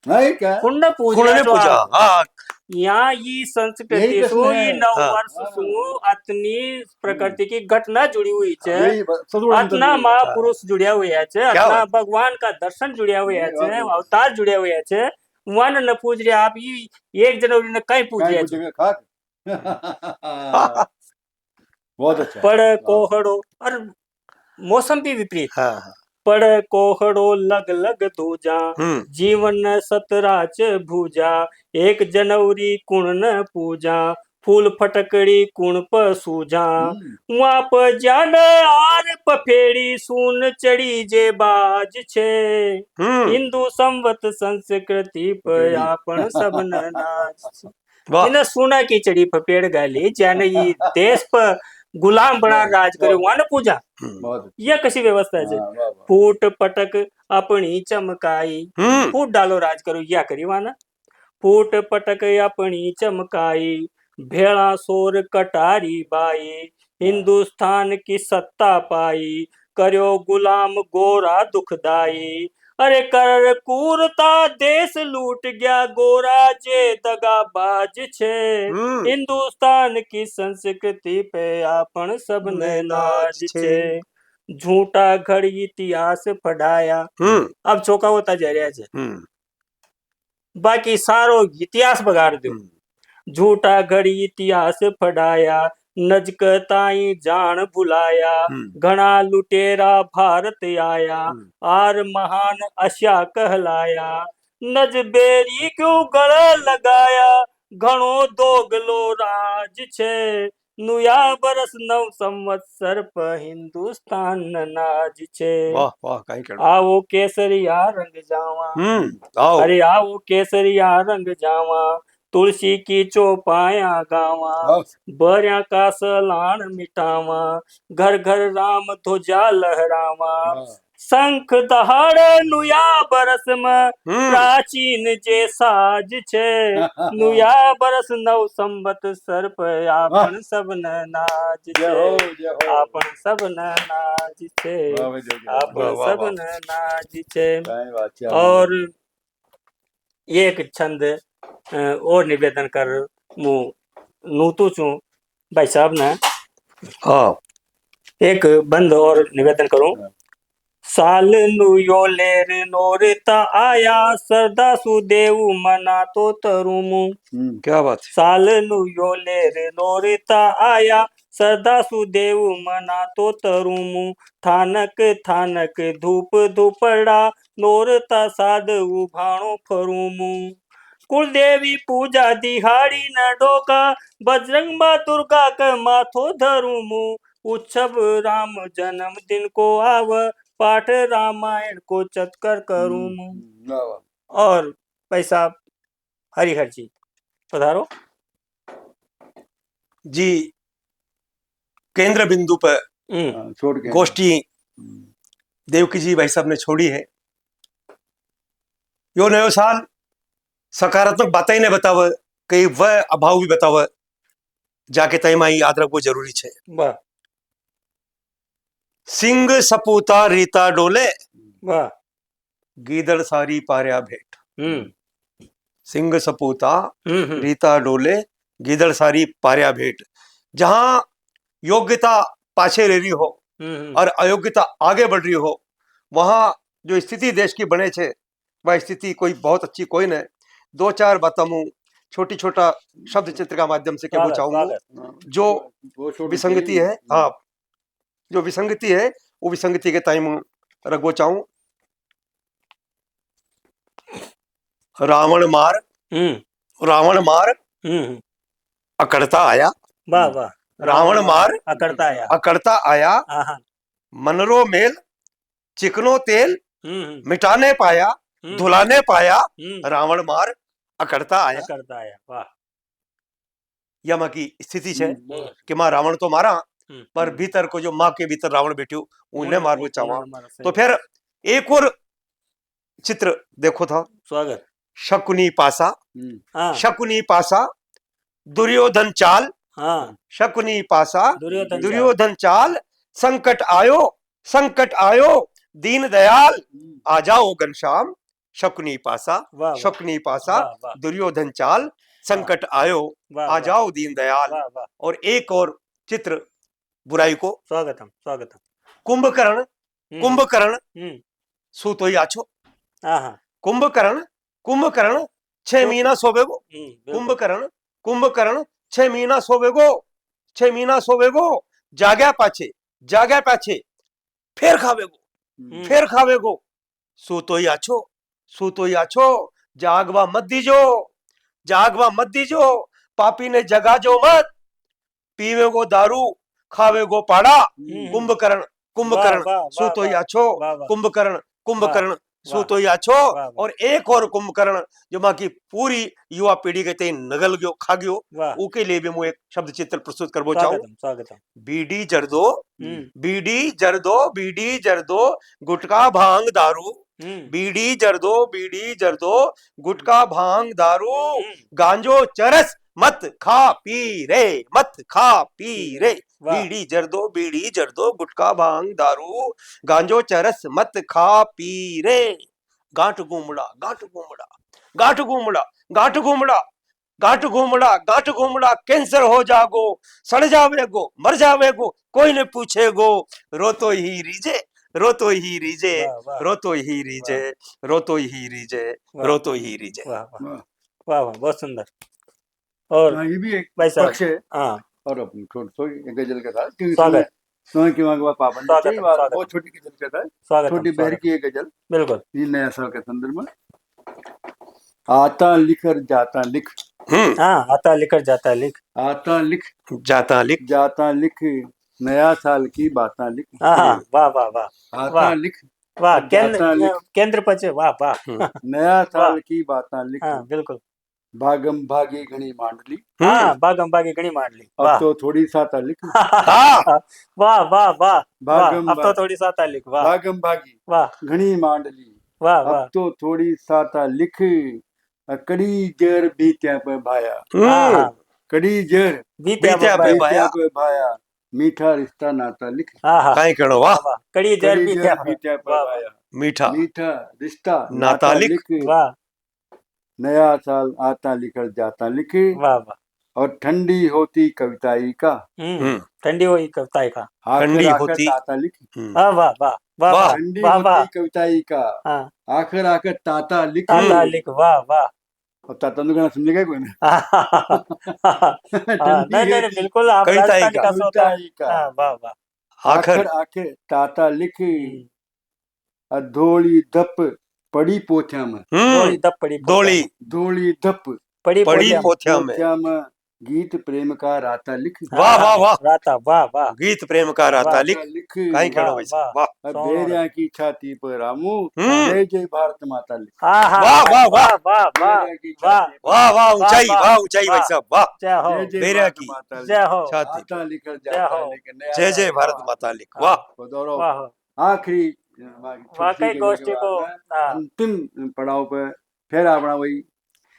कुण पूजा यहाँ ये संस्कृति सु ये नव वर्ष सु अतनी प्रकृति की घटना जुड़ी हुई है अतना महापुरुष जुड़िया हुआ है अतना भगवान का दर्शन जुड़िया हुआ है अवतार जुड़िया हुआ है वन न पूज रहे आप ये 1 जनवरी ने कहीं पूज रहे बहुत अच्छा पड़ कोहड़ो और मौसम भी विपरीत पड़ कोहड़ो लग लग दूजा जीवन सतरा च भूजा 1 जनवरी कुण पूजा फूल फटकड़ी कुण प सूजा वहाँ प जान आर पफेड़ी सून चढ़ी जे बाज छे। हिंदू संवत संस्कृति पर आपण सबन नाच इन्हें सुना की चढ़ी पपेड़ गाली जाने ये देश पर गुलाम बना राज करे वहाँ न पूजा यह कसी व्यवस्था है। फूट पटक अपनी चमकाई फूट डालो राज करो या करी वहाँ फूट पटक अपनी चमकाई भेड़ा सोर कटारी बाई हिंदुस्तान की सत्ता पाई करो गुलाम गोरा दुखदाई। अरे कर कूरता देश लूट गया गोरा जे दगाबाज छे। हिंदुस्तान की संस्कृति पे आपण सबने नाज छे। झूठा घड़ी इतिहास पढ़ाया। अब चौका होता जा रहा है, बाकी सारो इतिहास बगाड़ दो। झूठा घड़ी इतिहास पढ़ाया, नजक ताई जान भुलाया, घना लुटेरा भारत आया, आर महान अशा कहलाया, नज बेरी क्यों गल लगाया, घणो दोगलो राज छे, नुया बरस नव संवत्सर पर हिंदुस्तान नाज छे। वाह वाह, कहीं कहना। आओ केसरिया रंग जावा, आओ। अरे आओ केसरिया रंग जावा, तुलसी की चौपाया गावा, बर्या का सलान मिटावा, घर घर राम ध्वजा लहरावा, शंख दहाड़े नुया बरस में प्राचीन जे साज छे, नुया बरस नव संवत्सर पर आपन सबन नाज छे, आपन सबन नाज छे, आपन सबन नाज छे। और एक छंद और निवेदन कर मु नूतू चू भाई साहब ने। हाँ, एक बंद और निवेदन करूं। साल नु यो लेर नोरता आया, सरदा सुदेव मना तो तरुमु। क्या बात है। साल नु यो लेर नोरता आया, सरदा सुदेव मना तो तरुमु, थानक थानक धूप धूपड़ा, नोरता साध उभाणो फरूमु, कुलदेवी पूजा दिहाड़ी न डोका, बजरंग माँ दुर्गा का माथो धरूमु, उत्सव राम जन्मदिन को आव, पाठ रामायण को चक्कर करूं। और भाई साहब हरिहर जी पधारो जी। केंद्र बिंदु पर गोष्ठी देवकी जी भाई साहब ने छोड़ी है। यो नयो साल सकारात्मक बातें ने बताव, कई वह अभाव भी बताव, जाके तय माई याद रखो जरूरी छे। वाह। सिंह सपूता रीता डोले, वाह। गीदड़ सारी पार्या भेट। सिंह सपूता रीता डोले, गीदड़ सारी पार्या भेट। जहां योग्यता पाछे रह रही हो और अयोग्यता आगे बढ़ रही हो, वहां जो स्थिति देश की बने छे, वह स्थिति कोई बहुत अच्छी कोई नहीं। दो चार बातों में छोटी छोटा शब्द चित्र का माध्यम से कहना चाहूंगा। जो विसंगति है, हाँ, जो विसंगति है वो विसंगति के टाइम रखो चाहूं। रावण मार अकड़ता आया। वाह वाह। रावण मार अकड़ता आया। मनरो मेल चिकनो तेल, मिटाने पाया धुलाने पाया, रावण मार अकड़ता आया। वाह। यह माँ की स्थिति है कि माँ रावण तो मारा, पर भीतर को जो माँ के भीतर रावण बैठ्यो उन्हें मारना चाहवा। तो फिर एक और चित्र देखो था। स्वागत। शकुनी पासा, शकुनी पासा दुर्योधन चाल, शकुनी पासा दुर्योधन चाल, संकट आयो दीन दयाल, आ जाओ घनश्याम, शकुनी पासा दुर्योधन चाल, संकट आयो आ जाओ दीन दयाल। और एक और चित्र बुराई को। स्वागतम। कुंभकर्ण सूतो ही आछो। कुंभकर्ण 6 महीना सोवेगो। कुंभकर्ण 6 महीना सोवेगो, जाग्या पाछे फेर खावेगो, सूतो ही आछो, जागवा मत दीजो, पापी ने जगाजो मत, पीवेगो दारू खावेगो पाड़ा। कुंभकर्ण सूतो ही आछो, कुंभकर्ण सूतो ही आछो। और एक और कुंभकर्ण जो माँ की पूरी युवा पीढ़ी के ते नगल गयो, खा गयो, उके लिए भी मैं एक शब्द चित्र प्रस्तुत करबो चाहूं। बीड़ी जर्दो गुटखा भांग दारू, बीड़ी जर्दो गुटखा भांग दारू, गांजो चरस मत खा पी रे। बीड़ी जर्दो गुटखा भांग दारू, गांजो चरस मत खा पी रे। गांठ घूमड़ा गांठ घूमड़ा कैंसर हो जागो, सड़ जावेगो, मर जावेगो, कोई ने पूछेगो, रोतो ही रीजे, रोतो ही रीजे, वाह, वाह। रोतो ही रीजे, रोतो ही रीजे, वाह। रोतो ही रीजे। वाह वाह वाह। वाह वाह, बहुत सुंदर। और हाँ, ये भी एक भाई साहब, पक्ष है। हाँ, और अपनी थोड़ी एक गजल के साथ, क्योंकि स्वागत। समय की वहाँ पाबंदी थी, स्वागतम, स्वागतम। बहुत छोटी गजल के साथ, स्वागतम, छोटी बहर स्वागतम। की एक गजल बिल्कुल। ये नया साल के संदर्भ में। आता लिख और जाता लिख, हाँ, आता लिखकर जाता लिख, आता लिख जाता लिख, जाता लिख, नया साल की बाता लिख। हाँ, वाह वाह वाह आता वाह लिख वाह, और जाता लिख, केंद्र पचे, वाह वाह। नया वाह, साल की बाता लिख, हाँ बिल्कुल। भागम भागी घनी मांडली, हाँ, बागम बागी घनी मार ली, अब वाह। तो थोड़ी साता लिख, हाँ। वाह वाह वाह वाह, भागम अब तो थोड़ी साता लिख, वाह भागम भागी वाह घनी मांडली, वाह अब वाह। तो थोड़ी साता लिख, कड़ी जर बीत्या पे भाया, हाँ हाँ, कड़ी जर बीत्या बीत्या पे बाबा। भाया, पे भाया, मीठा रिश्ता नाता लिख, हाँ हाँ, काई करो, वाह, वाह वाह, कड़ी जर कड़ी बीत्या, जर बीत्या पे वाह वाह भाया, मीठा मीठा रिश्ता नाता नाता लिख, लिख, वाह नया साल आता लिखकर जाता लिख, वाह वाह। और ठंडी होती कविताई का, ठंडी हुई कविताई का, आखिर ठंडी आखिर होती, ताता लिख, वाह वाह वाह वाह वाह, वाह ठंडी वाह वाह। होती कविताई का, हाँ, आखिर आखिर ताता लिख। ताता लिख, वाह वाह। और ताता तो गाना समझेगा कोई ना। हाँ, ठंडी नहीं नहीं नहीं, होती बिल्कुल आप कविताई राजस्थानी का, का श्रोता। कविताई का, हाँ, वाह वाह। आखिर आखिर आखिर ताता लिख, हम्म, धोली धप पड़ी पोथ्या में, डोली दप पड़ी डोली धोली धप पड़ी पड़ी पोथिया। पोथ्या में, पोथ्या में, गीत प्रेम का राता लिख, वाह वाह वाह, राता, वाह वाह गीत प्रेम का राता वाह, लिख, लिख, काई वाह करो भाई साहब, वाह। वाह, भेरिया की छाती पर रामू, हम्म। जय जय भारत माता लिख, हाँ हाँ, वाह वाह वाह, वाह वाह वाह भेरिया की वाह छाती पर, वाह वाह, ऊंचाई, वाह, वाह ऊंचाई भाई वाह। साहब, वाह, जय हो, जय जय भेरिया भारत की माता लिख, जय हो, छाती, आता लिखकर जय जाता हो। लिख, नया जय साल जय की भारत बात। माता लिख, हाँ, वाह, तो दोनों वाह हो। आखिरी छोटी वाकई गजल गोष्ठी के को, बाद में हाँ अंतिम पड़ाव पे फिर अपना वही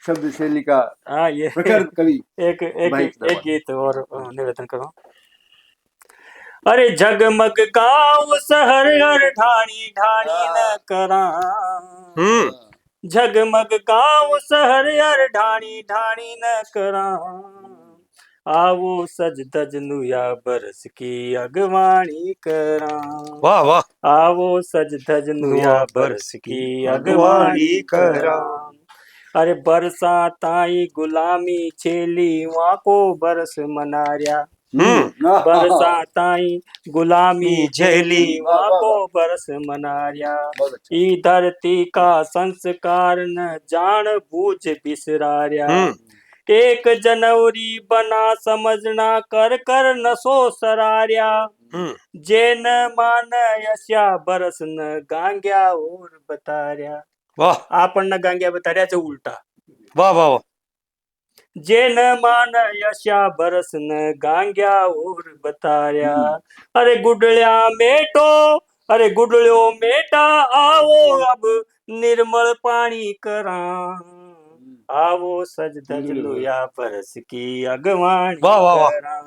शब्द शैली का हाँ, ये प्रखर कवि एक एक भाई एक गीत और निवेदन करो। अरे जगमग गाँव शहर हर ढाणी ढाणी न करा, जगमग गाँव शहर हर ढाणी ढाणी न करा, आवो सज धज नुया बरस की अगवाणी करा, वाह वाह, आवो सज धज नुया बरस की अगवाणी करा। अरे बरसा ताई गुलामी चेली वहाँ को बरस मनारिया, बरसा ताई गुलामी झेली वहाँ को बरस मनारिया, बहुत अच्छा। ई धरती का संस्कार न जान बूझ बिसरारिया, एक जनवरी बना समझना कर कर नसो सरारिया, जेन मान यश्या बरस न गांग्या और बतारिया। वाह, आपण गांग्या बतारियाचा उलटा, वाह वाह वाह, जेन मान यशा बरस न गांग्या और बताया। अरे गुडल्या मेटो, अरे गुडल्यो मेटा, आओ अब निर्मल पानी करा, आवो सज धज नुया बरस की अगवाणी वाह वाह वाह, करा।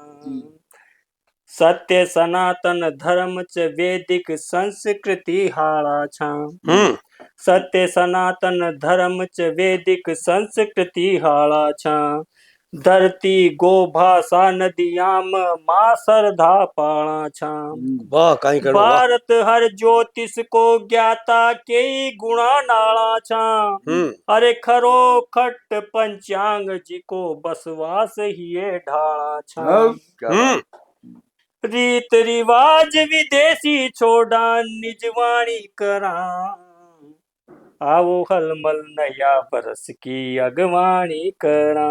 सत्य सनातन धर्म च वैदिक संस्कृति हाळा छा, सत्य सनातन धर्म च वैदिक संस्कृति हाळा छा, धरती गो भाषा नदियाम मां श्रद्धा पाळा छा, वाह, काई करो, वाह, भारत हर ज्योतिष को ज्ञाता के गुणा नाला छा, अरे खरो खट पंचांग जी को बसवास ही ढाला छा, रीत रिवाज विदेशी छोड़ा निजवाणी करा, आवो हलमल नया बरस की अगवाणी करा,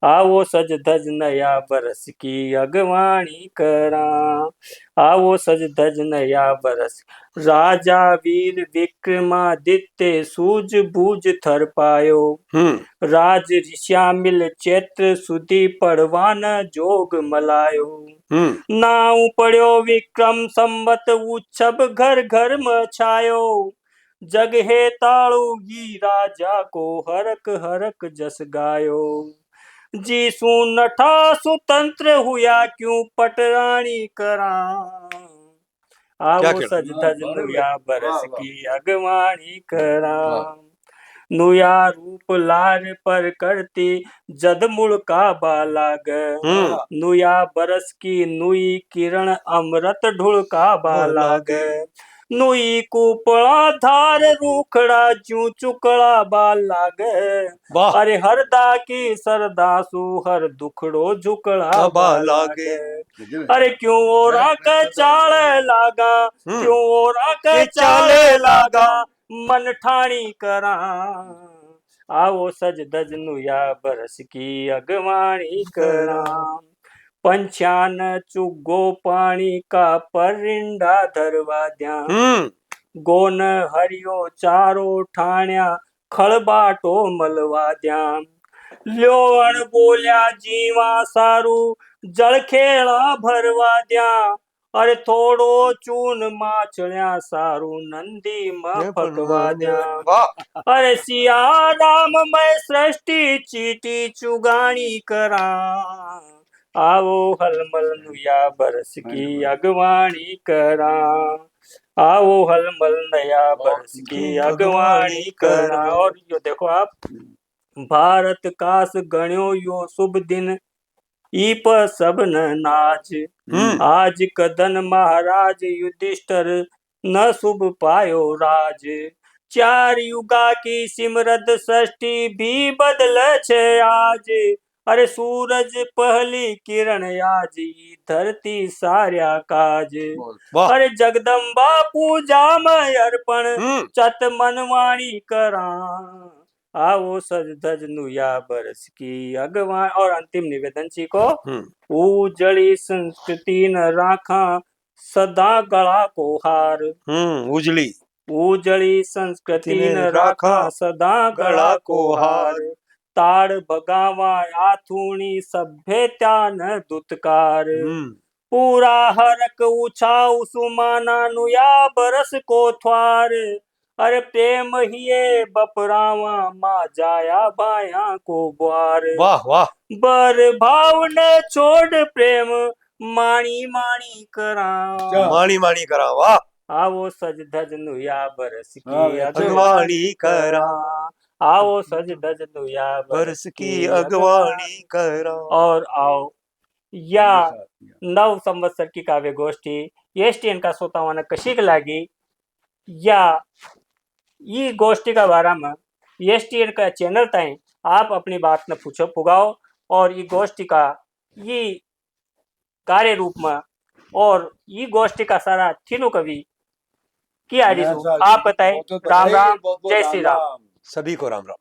आवो सज धज नया बरस की अगवाणी करा, आवो सज धज नया बरस। राजा वीर विक्रमादित्य सूझ बूझ थर पायो, राज ऋष्यामिल चैत्र सुदी पड़वान जोग मलायो, नाउ पड़ो विक्रम संवत उत्सव घर घर में छायो, जग हे ताळू ही राजा को हरक हरक जस गायो, जी सु नठा सुतंत्र हुआ क्यों पटरानी करा, आवो सज धज नुया बरस की अगवाणी करा, नुया रूप लार पर करती जद मूल का बालाग नुया बरस की नुई किरण अमृत ढुल का बालाग नुई कुपड़ा धार रूखड़ा जू चुकड़ा बाल लागे वाह अरे हरदा की सरदा सु हर दुखड़ो झुकड़ा बाल लागे अरे क्यों ओरा के चाले लागा क्यों ओरा के चाले लागा मन ठाणी करा आओ सज दज नुया बरस की अगवाणी करा पंचान चुगो पानी का परिंडा धरवा द्या गोन हरियो चारो ठाण्या खळबाटो मलवा द्या ल्योवण बोल्या जीवा सारू जळखेळा भरवा द्या अरे थोडो चून माचळ्या सारू नंदी फकवा द्या अरे सिया राम मैं सृष्टि चीटी चुगाणी करा आओ हलमल नुया बरस की अगवाणी करा आओ हलमल नया बरस की अगवाणी करा। और यो देखो आप भारत कास गण्यो यो शुभ दिन ईप सबन नाच आज कदन महाराज युधिष्ठिर न शुभ पायो राज चार युगा की सिमरत षष्ठी भी बदल छे आज अरे सूरज पहली किरण आज धरती सार्या काज अरे जगदम्बा पूजा में अर्पण चत मनवाणी करा आओ सज धज नुया बरस की अगवान। और अंतिम निवेदन जी को उजड़ी संस्कृति न राखा सदा गला को हार उजली उजड़ी संस्कृति न राखा सदा गला को हार ताड़ भगावा आथूणी सभ्यता न दुत्कार पूरा हरक उछाऊ सुमाना नुया बरस को थ्वार अरे प्रेम हिये बपरावा मा जाया बाया को द्वार वाह वाह बर भाव ने छोड़ प्रेम माणी माणी करा माणी माणी करा वाह आवो सज धज नुया बरस की अगवाणी करा आओ सज धज नुया बरस की अगवाणी करा। और आओ या नव संवत्सर की काव्य गोष्ठी एसटीएन का श्रोतावांना कशी लागी या ये गोष्ठी का बारे में एसटीएन का चैनल ताई आप अपनी बात न पूछो पुगाओ और ये गोष्ठी का ये कार्य रूप में और ये गोष्ठी का सारा तीनों कवि की आप बताएं। राम राम, जय श्री राम। सभी को राम राम।